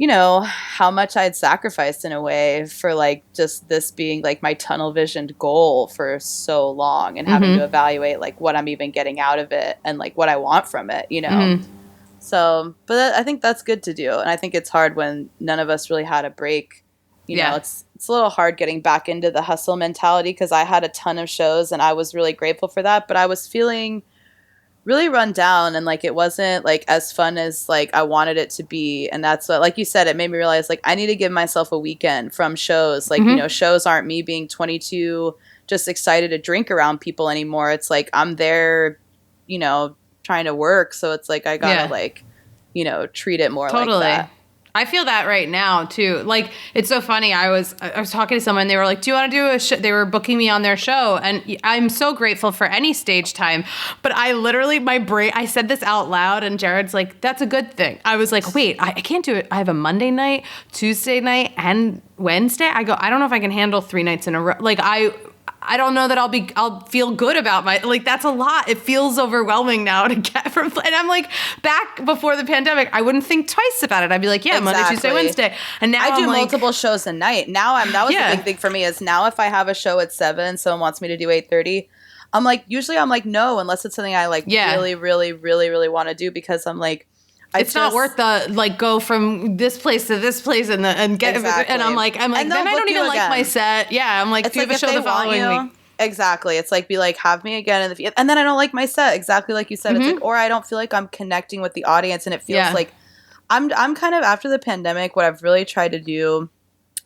you know, how much I'd sacrificed in a way for like just this being like my tunnel visioned goal for so long, and having to evaluate like what I'm even getting out of it and like what I want from it, you know? So, but I think that's good to do. And I think it's hard when none of us really had a break. You know, it's a little hard getting back into the hustle mentality, because I had a ton of shows and I was really grateful for that. But I was feeling really run down, and like it wasn't like as fun as like I wanted it to be. And that's what, like you said, it made me realize like I need to give myself a weekend from shows. Like, you know, shows aren't me being 22 just excited to drink around people anymore. It's like I'm there, you know, trying to work. So it's like I gotta like, you know, treat it more like that. I feel that right now too. Like, it's so funny. I was talking to someone. They were like, "Do you want to do a show?" They were booking me on their show, and I'm so grateful for any stage time. But I literally, my brain, I said this out loud, and Jared's like, "That's a good thing." I was like, "Wait, I can't do it. I have a Monday night, Tuesday night, and Wednesday." I go, "I don't know if I can handle 3 nights in a row." Like, I don't know that I'll feel good about like, that's a lot. It feels overwhelming now to get from, and I'm like, back before the pandemic, I wouldn't think twice about it. I'd be like, Monday, Tuesday, Wednesday. And now I do like, multiple shows a night. Now that was the big thing for me, is now if I have a show at 7, someone wants me to do 8:30, I'm like, usually I'm like, no, unless it's something I like really, really, really, really want to do, because I'm like, it's not worth the like go from this place to this place and get and I'm like then I don't even like my set. Yeah, I'm like, it's do you like have a show the following week? Exactly. It's like, be like, have me again and then I don't like my set. Exactly like you said. It's like, or I don't feel like I'm connecting with the audience, and it feels like I'm kind of, after the pandemic, what I've really tried to do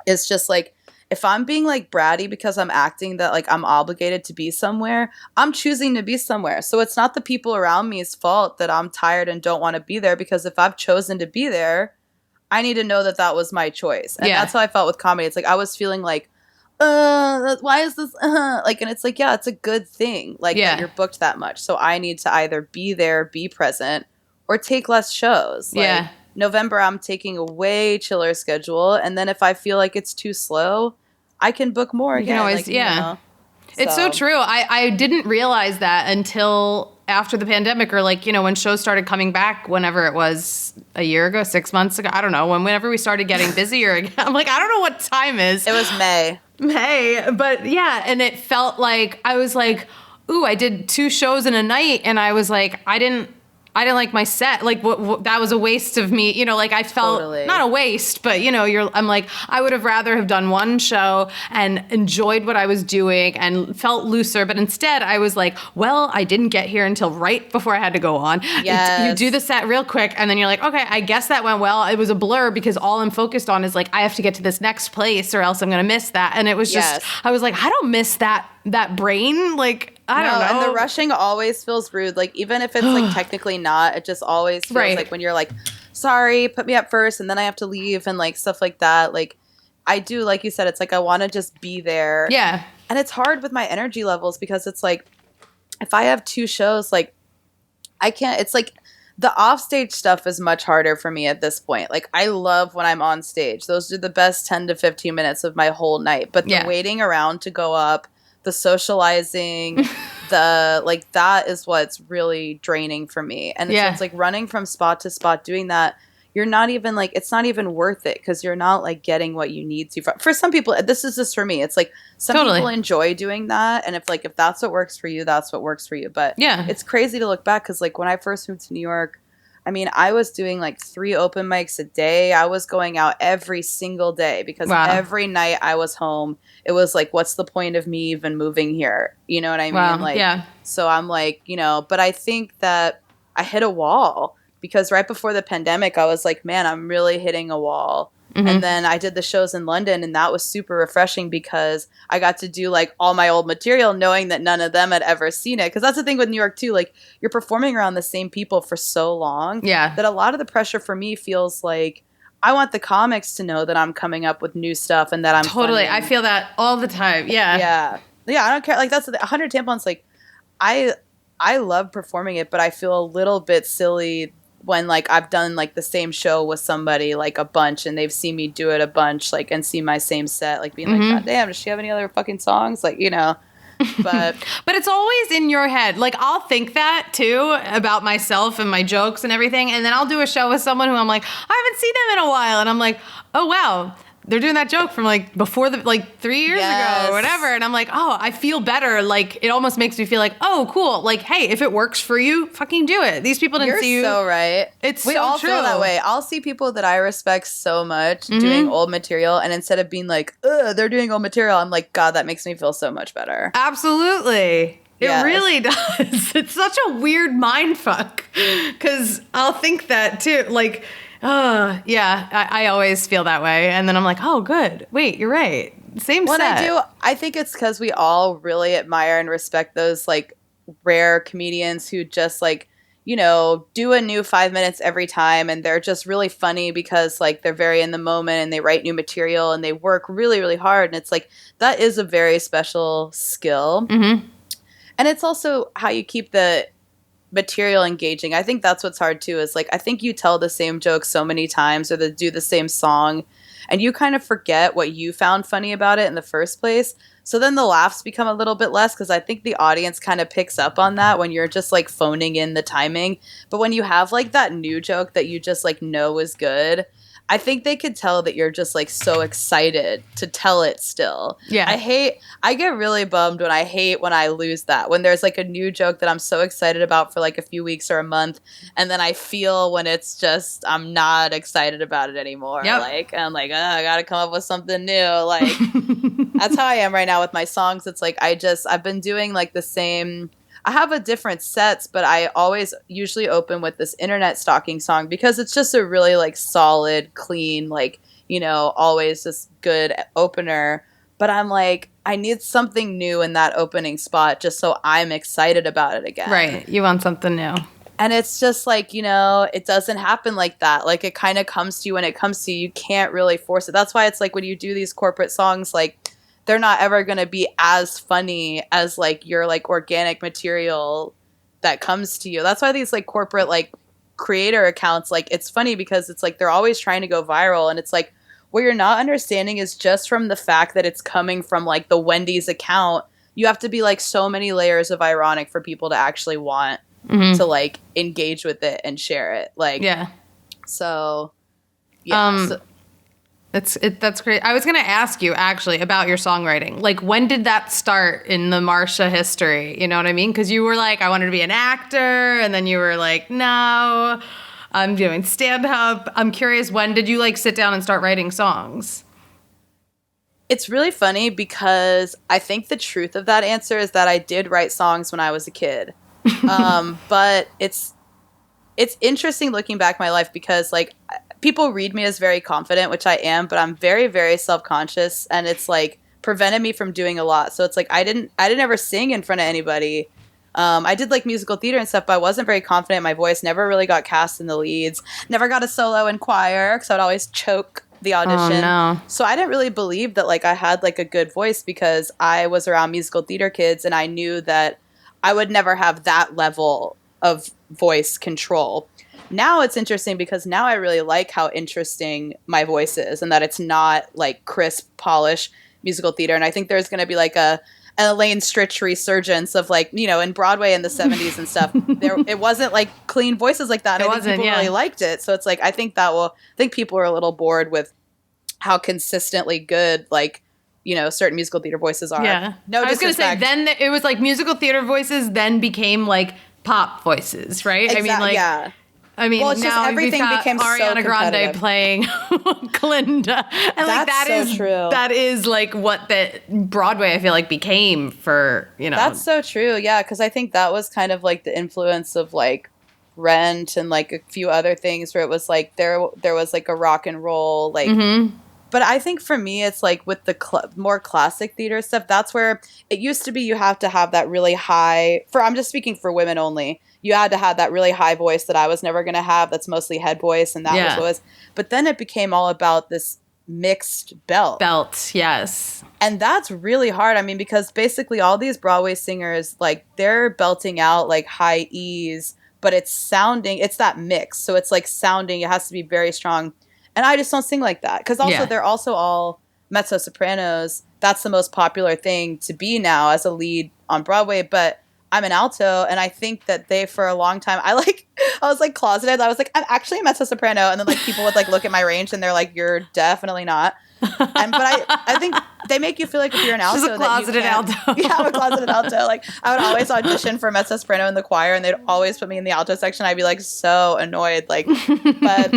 is just like, if I'm being like bratty because I'm acting that like I'm obligated to be somewhere, I'm choosing to be somewhere. So it's not the people around me's fault that I'm tired and don't want to be there, because if I've chosen to be there, I need to know that that was my choice. And that's how I felt with comedy. It's like I was feeling like, why is this like, and it's like, yeah, it's a good thing like that you're booked that much. So I need to either be there, be present, or take less shows. Like, November, I'm taking a way chiller schedule, and then if I feel like it's too slow, I can book more again. You can always, like, you know, it's so true. I didn't realize that until after the pandemic, or like, you know, when shows started coming back, whenever it was, a year ago, 6 months ago, I don't know, whenever we started getting busier again. I'm like, I don't know what time is. It was May, but yeah, and it felt like I was like, ooh, I did 2 shows in a night, and I was like, I didn't like my set. Like, that was a waste of me. You know, like I felt not a waste, but you know, I'm like, I would have rather have done one show and enjoyed what I was doing and felt looser. But instead I was like, well, I didn't get here until right before I had to go on. Yes. You do the set real quick, and then you're like, okay, I guess that went well. It was a blur, because all I'm focused on is like, I have to get to this next place or else I'm going to miss that. And it was just, I was like, I don't miss that brain. Like, I don't know. And the rushing always feels rude. Like, even if it's like technically not, it just always feels like when you're like, sorry, put me up first, and then I have to leave, and like stuff like that. Like, I do, like you said, it's like I want to just be there. Yeah. And it's hard with my energy levels, because it's like, if I have 2 shows, like, I can't, it's like the offstage stuff is much harder for me at this point. Like, I love when I'm on stage. Those are the best 10 to 15 minutes of my whole night. But the waiting around to go up, the socializing, the like, that is what's really draining for me. And it's like running from spot to spot doing that. You're not even like, it's not even worth it, because you're not like getting what you need to. For some people, this is just for me. It's like some people enjoy doing that. And if that's what works for you, that's what works for you. But it's crazy to look back, because like when I first moved to New York, I mean, I was doing like 3 open mics a day. I was going out every single day, because every night I was home, it was like, what's the point of me even moving here? You know what I mean? Like, so I'm like, you know, but I think that I hit a wall, because right before the pandemic, I was like, man, I'm really hitting a wall. And then I did the shows in London, and that was super refreshing, because I got to do like all my old material, knowing that none of them had ever seen it. Because that's the thing with New York too, like, you're performing around the same people for so long that a lot of the pressure for me feels like I want the comics to know that I'm coming up with new stuff, and that I'm funny. I feel that all the time. Yeah, I don't care. Like, that's 100 tampons. Like, I love performing it, but I feel a little bit silly when like I've done like the same show with somebody like a bunch, and they've seen me do it a bunch, like, and see my same set, like being like, God damn, does she have any other fucking songs? Like, you know, But but it's always in your head. Like, I'll think that too about myself and my jokes and everything. And then I'll do a show with someone who I'm like, I haven't seen them in a while. And I'm like, oh, wow. They're doing that joke from like before 3 years ago or whatever. And I'm like, oh, I feel better. Like, it almost makes me feel like, oh, cool. Like, hey, if it works for you, fucking do it. These people didn't see you. You're so right. We all feel that way. I'll see people that I respect so much doing old material. And instead of being like, ugh, they're doing old material, I'm like, God, that makes me feel so much better. Absolutely. It really does. It's such a weird mind fuck. Because I'll think that too. Like, I always feel that way. And then I'm like, oh, good. Wait, you're right. Same set. I think it's because we all really admire and respect those like rare comedians who just like, you know, do a new 5 minutes every time. And they're just really funny because like they're very in the moment and they write new material and they work really, really hard. And it's like, that is a very special skill. Mm-hmm. And it's also how you keep the material engaging. I think that's what's hard too, is like, I think you tell the same joke so many times or do the same song and you kind of forget what you found funny about it in the first place. So then the laughs become a little bit less because I think the audience kind of picks up on that when you're just like phoning in the timing. But when you have like that new joke that you just like know is good, I think they could tell that you're just like so excited to tell it still. Yeah. I get really bummed when I lose that. When there's like a new joke that I'm so excited about for like a few weeks or a month. And then I feel when it's just, I'm not excited about it anymore. Yep. Like, I'm like, I got to come up with something new. Like, that's how I am right now with my songs. It's like, I've been doing like the same, I have a different sets, but I always usually open with this internet stalking song because it's just a really like solid, clean, like, you know, always this good opener. But I'm like, I need something new in that opening spot just so I'm excited about it again. Right. You want something new. And it's just like, you know, it doesn't happen like that. Like it kind of comes to you when it comes to you. You can't really force it. That's why it's like when you do these corporate songs, like, they're not ever going to be as funny as like your like organic material that comes to you. That's why these like corporate like creator accounts, like it's funny because it's like they're always trying to go viral. And it's like what you're not understanding is just from the fact that it's coming from like the Wendy's account, you have to be like so many layers of ironic for people to actually want to like engage with it and share it. Like, yeah. So, yeah. That's great. I was going to ask you actually about your songwriting. Like, when did that start in the Marcia history? You know what I mean? Because you were like, I wanted to be an actor, and then you were like, no, I'm doing stand-up. I'm curious, when did you like sit down and start writing songs? It's really funny because I think the truth of that answer is that I did write songs when I was a kid. But it's interesting looking back my life because like people read me as very confident, which I am, but I'm very, very self-conscious and it's like prevented me from doing a lot. So it's like, I didn't ever sing in front of anybody. I did like musical theater and stuff, but I wasn't very confident in my voice, never really got cast in the leads, never got a solo in choir because I would always choke the audition. Oh, no. So I didn't really believe that like I had like a good voice because I was around musical theater kids and I knew that I would never have that level of voice control. Now it's interesting because now I really like how interesting my voice is and that it's not like crisp, polished musical theater. And I think there's going to be like an Elaine Stritch resurgence of like, you know, in Broadway in the 70s and stuff. It wasn't like clean voices like that. And I think people really liked it. So it's like, I think people are a little bored with how consistently good like, you know, certain musical theater voices are. Yeah. No, I was going to say, then it was like musical theater voices then became like pop voices, right? Exactly, I mean, like, yeah. I mean, well, now everything we've got became Ariana so Grande playing Glinda. And like That's so true. That is like what the Broadway I feel like became for, you know. That's so true. Yeah, because I think that was kind of like the influence of like Rent and like a few other things where it was like there was like a rock and roll like But I think for me, it's like with the more classic theater stuff, that's where it used to be you have to have that really high, I'm just speaking for women only, you had to have that really high voice that I was never going to have. That's mostly head voice. And that was what it was. But then it became all about this mixed belt. Belt, yes. And that's really hard. I mean, because basically all these Broadway singers, like they're belting out like high E's, but it's that mix. So it's like sounding, it has to be very strong. And I just don't sing like that. Because also they're also all mezzo-sopranos, that's the most popular thing to be now as a lead on Broadway. But I'm an alto, and I think that they, for a long time, I was like closeted. I was like, I'm actually a mezzo-soprano, and then like people would like look at my range and they're like, you're definitely not. But I think they make you feel like if you're an alto, she's a closeted alto. Yeah, I'm a closeted alto. Like I would always audition for mezzo soprano in the choir, and they'd always put me in the alto section. I'd be like so annoyed. Like, but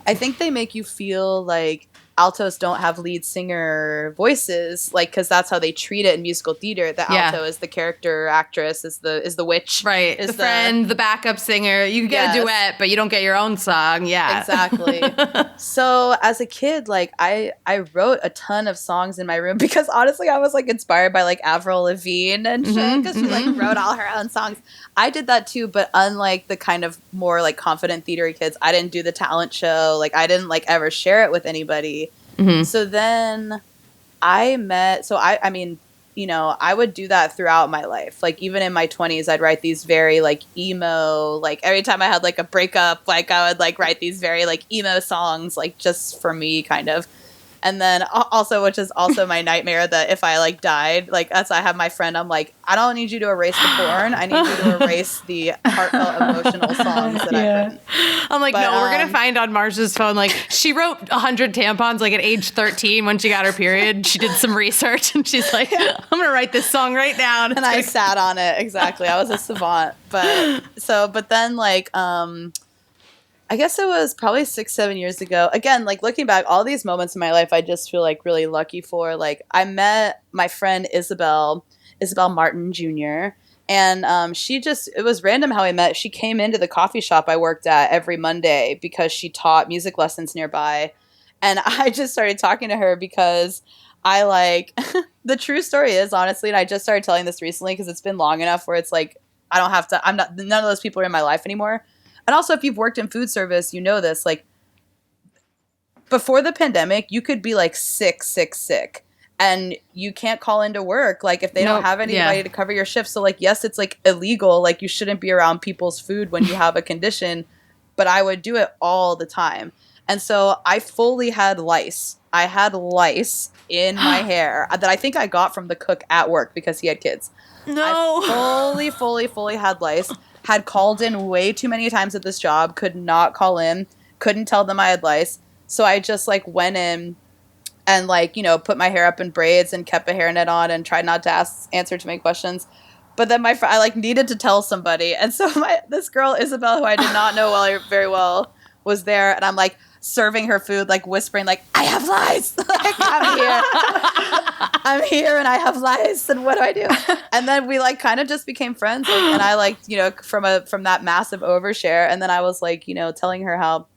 I think they make you feel like altos don't have lead singer voices, like, because that's how they treat it in musical theater. The alto is the character actress, is the witch, right? Is the friend, the backup singer. You get a duet, but you don't get your own song. Yeah, exactly. So as a kid, like I wrote a ton of songs in my room because honestly, I was like inspired by like Avril Lavigne and shit, because she like wrote all her own songs. I did that too, but unlike the kind of more like confident theater kids, I didn't do the talent show. Like I didn't like ever share it with anybody. So then I mean, you know, I would do that throughout my life. Like even in my 20s, I'd write these very like emo, like every time I had like a breakup, like I would like write these very like emo songs, like just for me kind of. And then also, which is also my nightmare, that if I like died, like as I have my friend, I'm like, I don't need you to erase the porn. I need you to erase the heartfelt, emotional songs that I've written. I'm like, no, we're going to find on Marcia's phone, like she wrote 100 tampons like at age 13 when she got her period. She did some research and she's like, I'm going to write this song right now. And I sat on it. Exactly. I was a savant. But then like, I guess it was probably 6-7 years ago. Again, like looking back, all these moments in my life, I just feel like really lucky for. Like I met my friend Isabel Martin Jr. And it was random how I met. She came into the coffee shop I worked at every Monday because she taught music lessons nearby. And I just started talking to her because I like, the true story is honestly, and I just started telling this recently because it's been long enough where it's like, none of those people are in my life anymore. And also, if you've worked in food service, you know this. Like, before the pandemic, you could be, like, sick. And you can't call into work, like, if they don't have anybody to cover your shift. So, like, yes, it's, like, illegal. Like, you shouldn't be around people's food when you have a condition. But I would do it all the time. And so I fully had lice. I had lice in my hair that I think I got from the cook at work because he had kids. No. I fully had lice. Had called in way too many times at this job, could not call in, couldn't tell them I had lice. So I just like went in and like, you know, put my hair up in braids and kept a hairnet on and tried not to answer too many questions. But then I like needed to tell somebody. And so this girl, Isabel, who I did not know very well, was there. And I'm like serving her food, like whispering, like, I have lice. Like, I'm here and I have lice. And what do I do? And then we like kind of just became friends. Like, and I like, you know, from that massive overshare. And then I was like, you know, telling her how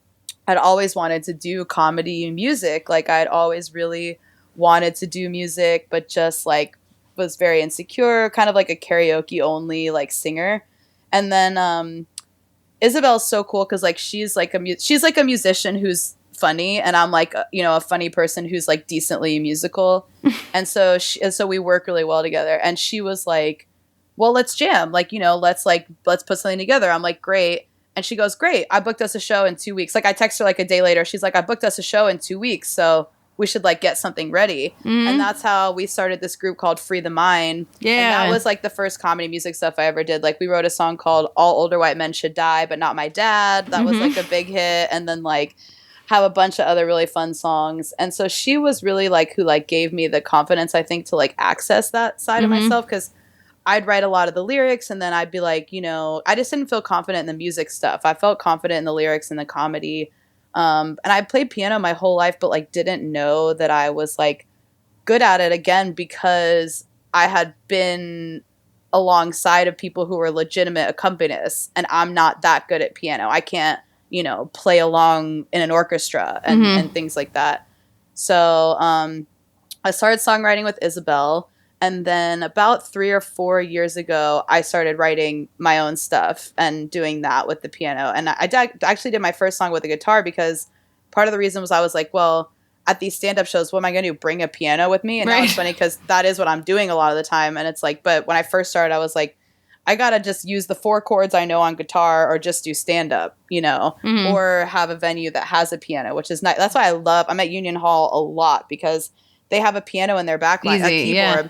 I'd always wanted to do comedy and music. Like I'd always really wanted to do music, but just like was very insecure, kind of like a karaoke only like singer. And then Isabel's so cool because like she's like a musician who's funny, and I'm like a funny person who's like decently musical, and so we work really well together. And she was like, "Well, let's jam, like let's put something together." I'm like, "Great," and she goes, "Great, I booked us a show in 2 weeks." Like I text her like a day later, she's like, "I booked us a show in 2 weeks, so we should like get something ready." And that's how we started this group called Free the Mind. Yeah. And that was like the first comedy music stuff I ever did. Like we wrote a song called All Older White Men Should Die, But Not My Dad. That was like a big hit. And then like have a bunch of other really fun songs. And so she was really like who like gave me the confidence, I think, to like access that side of myself, because I'd write a lot of the lyrics and then I'd be like, I just didn't feel confident in the music stuff. I felt confident in the lyrics and the comedy. And I played piano my whole life, but like didn't know that I was like good at it, again, because I had been alongside of people who were legitimate accompanists, and I'm not that good at piano. I can't, play along in an orchestra and things like that. So I started songwriting with Isabel. And then about 3 or 4 years ago, I started writing my own stuff and doing that with the piano. And I actually did my first song with the guitar because part of the reason was I was like, well, at these stand-up shows, what am I going to do? Bring a piano with me? And now it's funny because that is what I'm doing a lot of the time. And it's like, but when I first started, I was like, I got to just use the 4 chords I know on guitar or just do stand-up, or have a venue that has a piano, which is nice. That's why I'm at Union Hall a lot, because they have a piano in their backline, a keyboard. Yeah.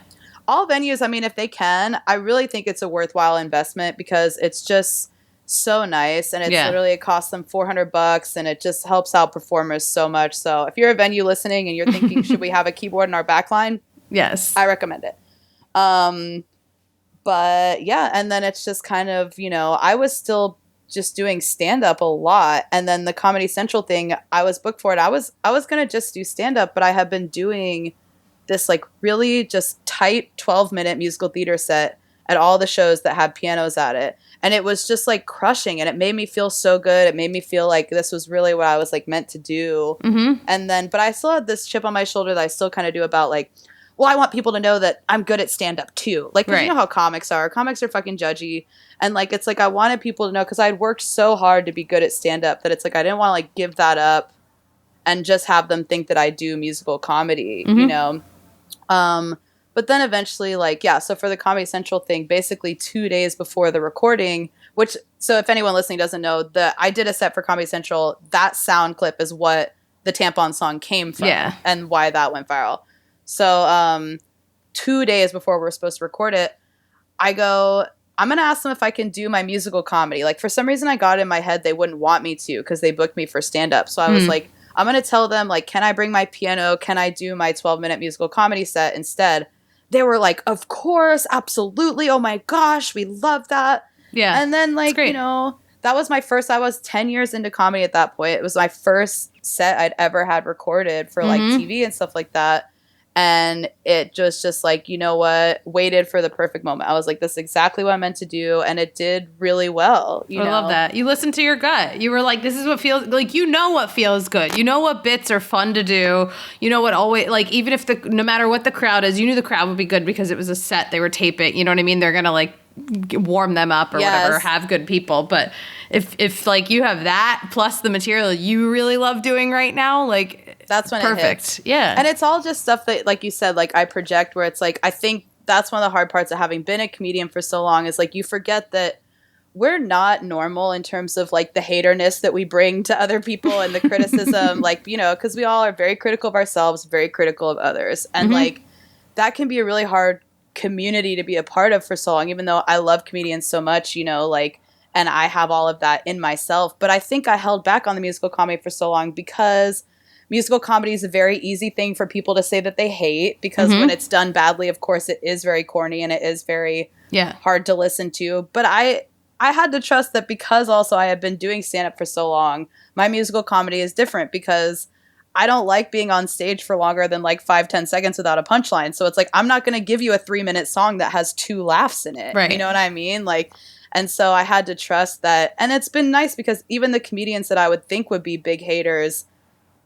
All venues, I mean, if they can, I really think it's a worthwhile investment because it's just so nice. And it's literally, it costs them $400 and it just helps out performers so much. So if you're a venue listening and you're thinking, should we have a keyboard in our backline? Yes. I recommend it. But yeah, and then it's just kind of, you know, I was still just doing stand-up a lot. And then the Comedy Central thing, I was booked for it. I was going to just do stand-up, but I have been doing this like really just tight 12-minute musical theater set at all the shows that had pianos at it. And it was just like crushing and it made me feel so good. It made me feel like this was really what I was like meant to do. Mm-hmm. And then, but I still had this chip on my shoulder that I still kind of do about like, well, I want people to know that I'm good at stand-up too. Like, 'cause you know how comics are. Comics are fucking judgy. And like, it's like, I wanted people to know, because I'd worked so hard to be good at stand-up that it's like, I didn't want to like give that up and just have them think that I do musical comedy, you know? But then eventually, like, yeah, so for the Comedy Central thing, basically 2 days before the recording, which, so if anyone listening doesn't know, I did a set for Comedy Central. That sound clip is what the Tampon song came from and why that went viral. So 2 days before we were supposed to record it, I go, I'm going to ask them if I can do my musical comedy. Like, for some reason, I got in my head they wouldn't want me to because they booked me for stand-up. So I was like, I'm going to tell them, like, can I bring my piano? Can I do my 12-minute musical comedy set instead? They were like, of course, absolutely. Oh, my gosh, we love that. Yeah. And then, like, you know, that was my first, I was 10 years into comedy at that point. It was my first set I'd ever had recorded for, like, TV and stuff like that. And it just like, you know what, waited for the perfect moment. I was like, this is exactly what I meant to do. And it did really well. I love that. You listened to your gut. You were like, this is what feels like, you know what feels good. You know what bits are fun to do. You know what always, like, even if no matter what the crowd is, you knew the crowd would be good because it was a set. They were taping. You know what I mean? They're going to like warm them up or whatever, have good people. But if like you have that plus the material you really love doing right now, like, that's when it hits. Yeah. And it's all just stuff that, like you said, like I project where it's like, I think that's one of the hard parts of having been a comedian for so long is like, you forget that we're not normal in terms of like the haterness that we bring to other people and the criticism, like, you know, because we all are very critical of ourselves, very critical of others. And like, that can be a really hard community to be a part of for so long, even though I love comedians so much, you know, like, and I have all of that in myself. But I think I held back on the musical comedy for so long because musical comedy is a very easy thing for people to say that they hate because when it's done badly, of course, it is very corny and it is very hard to listen to. But I had to trust that because also I had been doing stand-up for so long, my musical comedy is different because I don't like being on stage for longer than like 5-10 seconds without a punchline. So it's like, I'm not going to give you a 3-minute song that has 2 laughs in it. Right. You know what I mean? Like, and so I had to trust that. And it's been nice because even the comedians that I would think would be big haters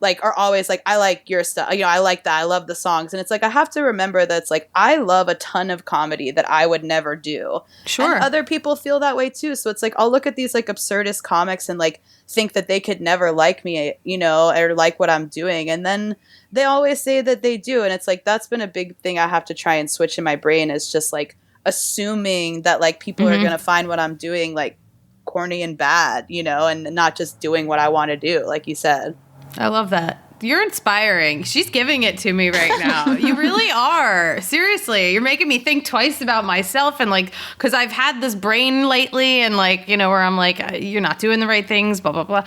like are always like, I like your stuff, you know, I like that, I love the songs. And it's like, I have to remember that it's like, I love a ton of comedy that I would never do. Sure. And other people feel that way too. So it's like, I'll look at these like absurdist comics and like think that they could never like me, you know, or like what I'm doing. And then they always say that they do. And it's like, that's been a big thing I have to try and switch in my brain is just like assuming that like people are going to find what I'm doing like corny and bad, you know, and not just doing what I want to do, like you said. I love that. You're inspiring. She's giving it to me right now. You really are. Seriously. You're making me think twice about myself and like, because I've had this brain lately and like, you know, where I'm like, you're not doing the right things, blah, blah, blah.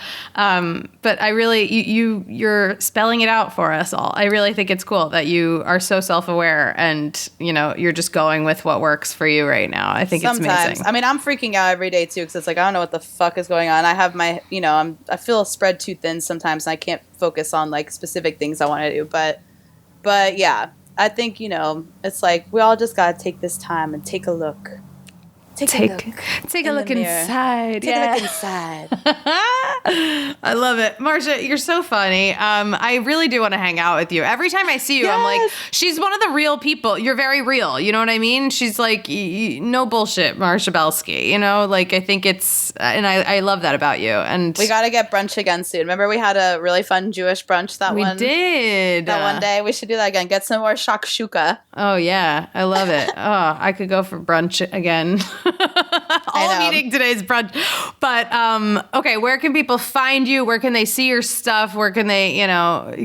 But I really, you're spelling it out for us all. I really think it's cool that you are so self-aware and, you know, you're just going with what works for you right now. I think it's amazing. I mean, I'm freaking out every day too, because it's like, I don't know what the fuck is going on. I have my, you know, I feel spread too thin sometimes and I can't focus on like specific things I want to do, but yeah, I think, you know, it's like we all just gotta take this time and take a look. Take a look inside. Take a look inside. I love it. Marcia, you're so funny. I really do want to hang out with you. Every time I see you, I'm like, she's one of the real people. You're very real. You know what I mean? She's like, no bullshit, Marcia Belsky. You know, like, I think it's, and I love that about you. And we got to get brunch again soon. Remember we had a really fun Jewish brunch that one day. We should do that again. Get some more shakshuka. Oh, yeah. I love it. Oh, I could go for brunch again. All I'm eating today is brunch. But, okay, where can people find you? Where can they see your stuff? Where can they,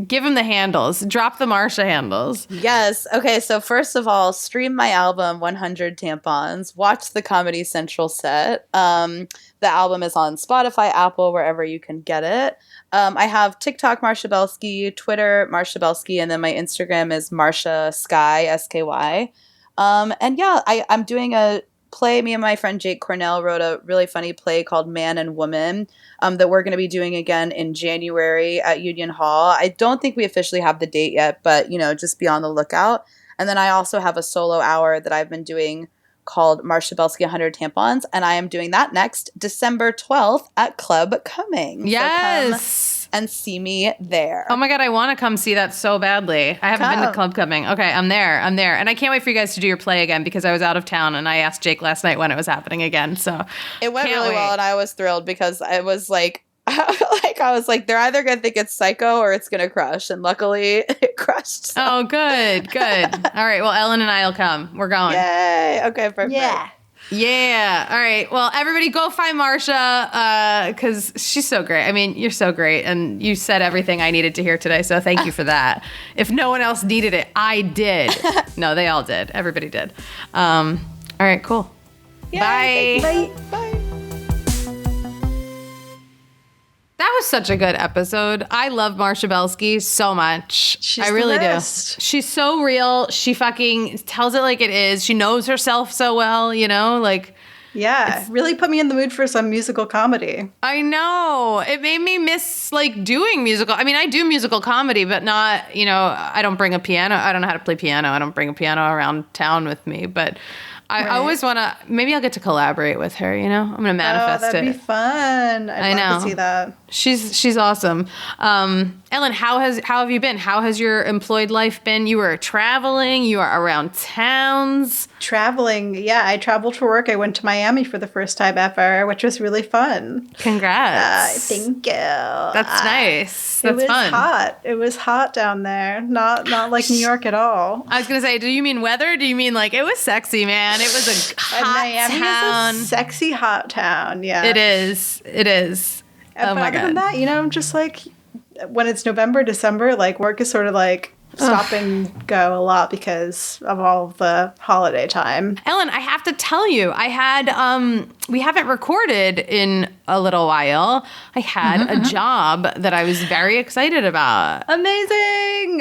give them the handles? Drop the Marcia handles. Yes. Okay, so first of all, stream my album, 100 Tampons. Watch the Comedy Central set. The album is on Spotify, Apple, wherever you can get it. I have TikTok, Marcia Belsky, Twitter, Marcia Belsky, and then my Instagram is Marcia Sky, SKY. And yeah, I'm doing a play. Me and my friend Jake Cornell wrote a really funny play called Man and Woman that we're going to be doing again in January at Union Hall. I don't think we officially have the date yet, but, just be on the lookout. And then I also have a solo hour that I've been doing called Marcia Belsky 100 Tampons, and I am doing that next December 12th at Club Cumming. Yes. So come and see me there. Oh my God, I want to come see that so badly. I haven't been to Club Cumming. Okay, I'm there. And I can't wait for you guys to do your play again because I was out of town and I asked Jake last night when it was happening again. So it went really well and I was thrilled because I was like, they're either going to think it's Psycho or it's going to crush. And luckily it crushed. So. Oh, good. All right. Well, Ellen and I will come. We're going. Yay. Okay, perfect. Yeah. All right. Well, everybody go find Marcia because she's so great. I mean, you're so great. And you said everything I needed to hear today. So thank you for that. If no one else needed it, I did. No, they all did. Everybody did. All right, cool. Yay, bye. Bye. That was such a good episode. I love Marcia Belsky so much. I really do. She's so real. She fucking tells it like it is. She knows herself so well, Yeah, really put me in the mood for some musical comedy. I know. It made me miss doing musical. I mean, I do musical comedy, but not, I don't bring a piano. I don't know how to play piano. I don't bring a piano around town with me, but I always want to, maybe I'll get to collaborate with her, I'm going to manifest that'd it. That'd be fun. I'd love to see that. She's awesome. Ellen, how have you been? How has your employed life been? You were traveling, you are around towns. Traveling. Yeah, I traveled for work. I went to Miami for the first time ever, which was really fun. Congrats. Thank you. That's nice. That's fun. Hot. It was hot down there. Not like New York at all. I was going to say, do you mean weather? Do you mean it was sexy, man? It was a hot Miami town. Is a sexy hot town. Yeah. It is. Oh my God. Other than that, I'm just when it's November, December, work is sort of stop and go a lot because of all the holiday time. Ellen, I have to tell you, I had, we haven't recorded in a little while. I had a job that I was very excited about. Amazing.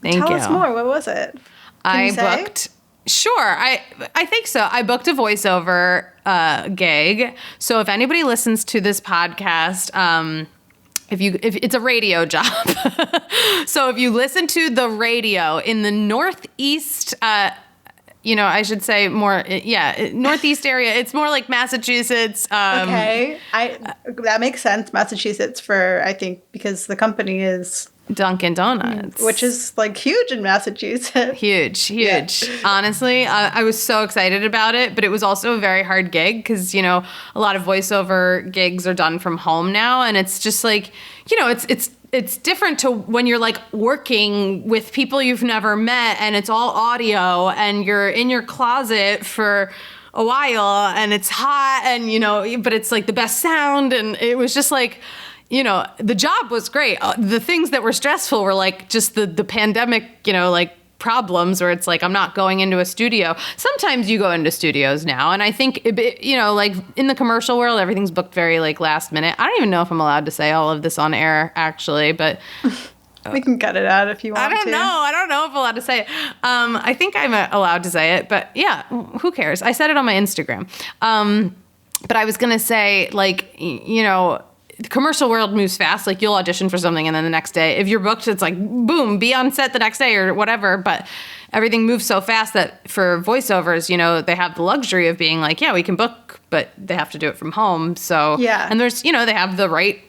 Tell us more. What was it? Booked. Sure. I think so. I booked a voiceover gig. So if anybody listens to this podcast, if it's a radio job. So if you listen to the radio in the Northeast, I should say more, Northeast area. It's more like Massachusetts. Okay. That makes sense. Massachusetts I think, because the company is Dunkin' Donuts. Which is huge in Massachusetts. Huge. Yeah. Honestly, I was so excited about it, but it was also a very hard gig because, a lot of voiceover gigs are done from home now. And it's just it's different to when you're working with people you've never met and it's all audio and you're in your closet for a while and it's hot and, but it's the best sound. And it was just the job was great. The things that were stressful were just the pandemic, problems where it's I'm not going into a studio. Sometimes you go into studios now. And I think, in the commercial world, everything's booked very last minute. I don't even know if I'm allowed to say all of this on air actually, but we can cut it out if you want to. I don't know if I'm allowed to say it. I think I'm allowed to say it, but yeah, who cares? I said it on my Instagram. But I was going to say the commercial world moves fast. You'll audition for something and then the next day, if you're booked, it's boom, be on set the next day or whatever. But everything moves so fast that for voiceovers, they have the luxury of being we can book, but they have to do it from home. So, yeah. And there's, they have the right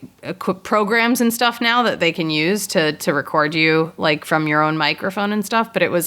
programs and stuff now that they can use to record you from your own microphone and stuff. But it was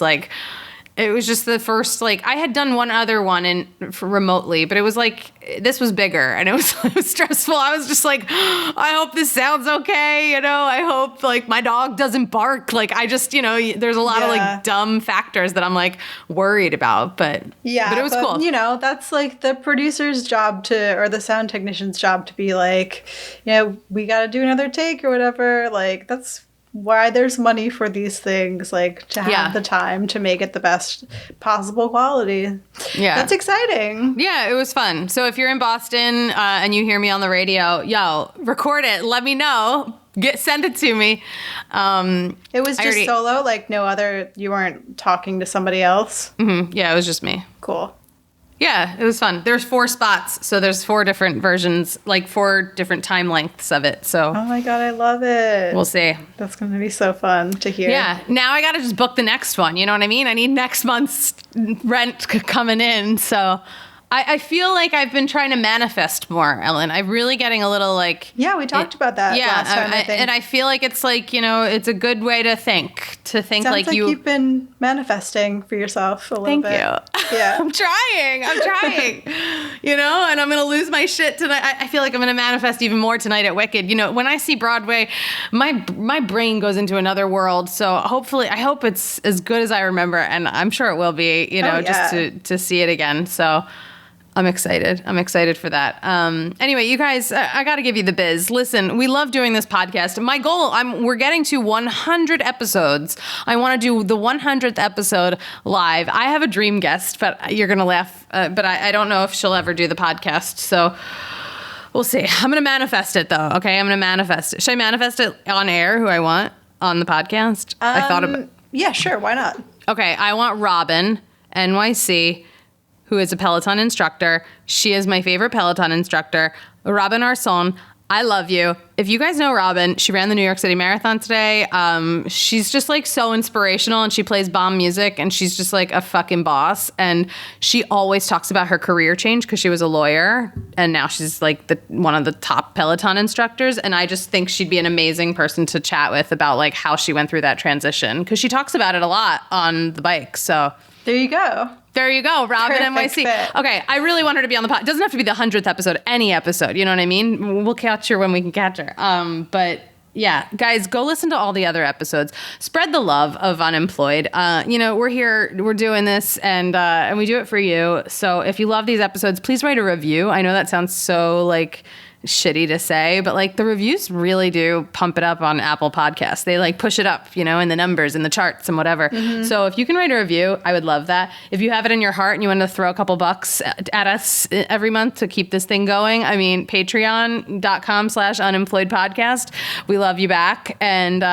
It was just the first, like, I had done one other one remotely, but it was like, this was bigger and it was stressful. I was just like, I hope this sounds okay. You know, I hope like my dog doesn't bark. Like I just, you know, there's a lot of like dumb factors that I'm like worried about, but it was cool. You know, that's like the producer's job or the sound technician's job to be like, you know, we got to do another take or whatever. Like that's why there's money for these things, like to have the time to make it the best possible quality. Yeah. That's exciting. Yeah, it was fun. So if you're in Boston and you hear me on the radio, record it. Let me know. Send it to me. It was just solo, like you weren't talking to somebody else? Mm-hmm. Yeah, it was just me. Cool. Yeah, it was fun. There's 4 spots, so there's 4 different versions, like 4 different time lengths of it. So oh my God, I love it. We'll see. That's going to be so fun to hear. Yeah, now I got to just book the next one. You know what I mean? I need next month's rent coming in. So I feel like I've been trying to manifest more, Ellen. I'm really getting a little like... Yeah, we talked about that last time, I think. And I feel like it's like, you know, it's a good way to think. Sounds like you've been manifesting for yourself a little bit. Thank you. Yeah. I'm trying. You know, and I'm going to lose my shit tonight. I feel like I'm going to manifest even more tonight at Wicked. You know, when I see Broadway, my brain goes into another world. So hopefully, I hope it's as good as I remember. And I'm sure it will be, you know, just to see it again. So... I'm excited. I'm excited for that. Anyway, you guys, I got to give you the biz. Listen, we love doing this podcast. My goal, we're getting to 100 episodes. I want to do the 100th episode live. I have a dream guest, but you're going to laugh. But I don't know if she'll ever do the podcast. So we'll see. I'm going to manifest it, though. Okay, I'm going to manifest it. Should I manifest it on air, who I want on the podcast? I thought about. Yeah, sure. Why not? Okay, I want Robin, NYC, who is a Peloton instructor. She is my favorite Peloton instructor. Robin Arson, I love you. If you guys know Robin, she ran the New York City Marathon today. She's just like so inspirational and she plays bomb music and she's just like a fucking boss. And she always talks about her career change because she was a lawyer and now she's like one of the top Peloton instructors. And I just think she'd be an amazing person to chat with about like how she went through that transition because she talks about it a lot on the bike. So there you go. There you go, Robin Perfect NYC. Fit. Okay, I really want her to be on the pod. It doesn't have to be the 100th episode, any episode. You know what I mean? We'll catch her when we can catch her. But yeah, guys, go listen to all the other episodes. Spread the love of Unemployed. You know, we're here, we're doing this, and we do it for you. So if you love these episodes, please write a review. I know that sounds so like shitty to say, but like the reviews really do pump it up on Apple Podcasts. They like push it up, you know, in the numbers, in the charts and whatever. Mm-hmm. So if you can write a review, I would love that. If you have it in your heart and you want to throw a couple bucks at us every month to keep this thing going, I mean, patreon.com/unemployedpodcast. We love you back. And,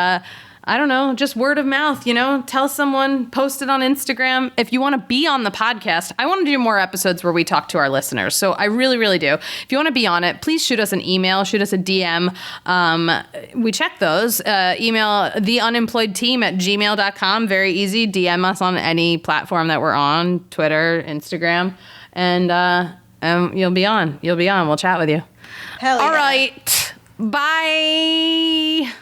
I don't know, just word of mouth, you know, tell someone, post it on Instagram. If you want to be on the podcast, I want to do more episodes where we talk to our listeners. So I really, really do. If you want to be on it, please shoot us an email, shoot us a DM. We check those. Email theunemployedteam@gmail.com. Very easy. DM us on any platform that we're on, Twitter, Instagram, and you'll be on. You'll be on. We'll chat with you. Hell yeah. All right. Bye.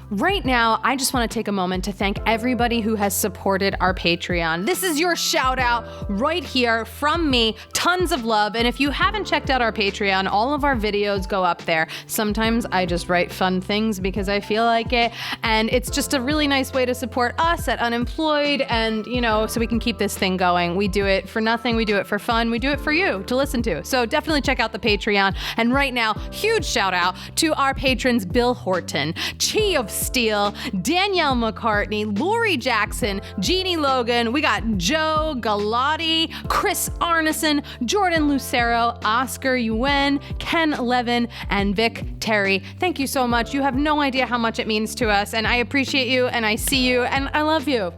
Right now, I just want to take a moment to thank everybody who has supported our Patreon. This is your shout out right here from me. Tons of love. And if you haven't checked out our Patreon, all of our videos go up there. Sometimes I just write fun things because I feel like it. And it's just a really nice way to support us at Unemployed and, you know, so we can keep this thing going. We do it for nothing. We do it for fun. We do it for you to listen to. So definitely check out the Patreon. And right now, huge shout out to our patrons, Bill Horton, Chi of Steele, Danielle McCartney, Lori Jackson, Jeannie Logan. We got Joe Galati, Chris Arneson, Jordan Lucero, Oscar Yuen, Ken Levin, and Vic Terry. Thank you so much. You have no idea how much it means to us, and I appreciate you, and I see you, and I love you.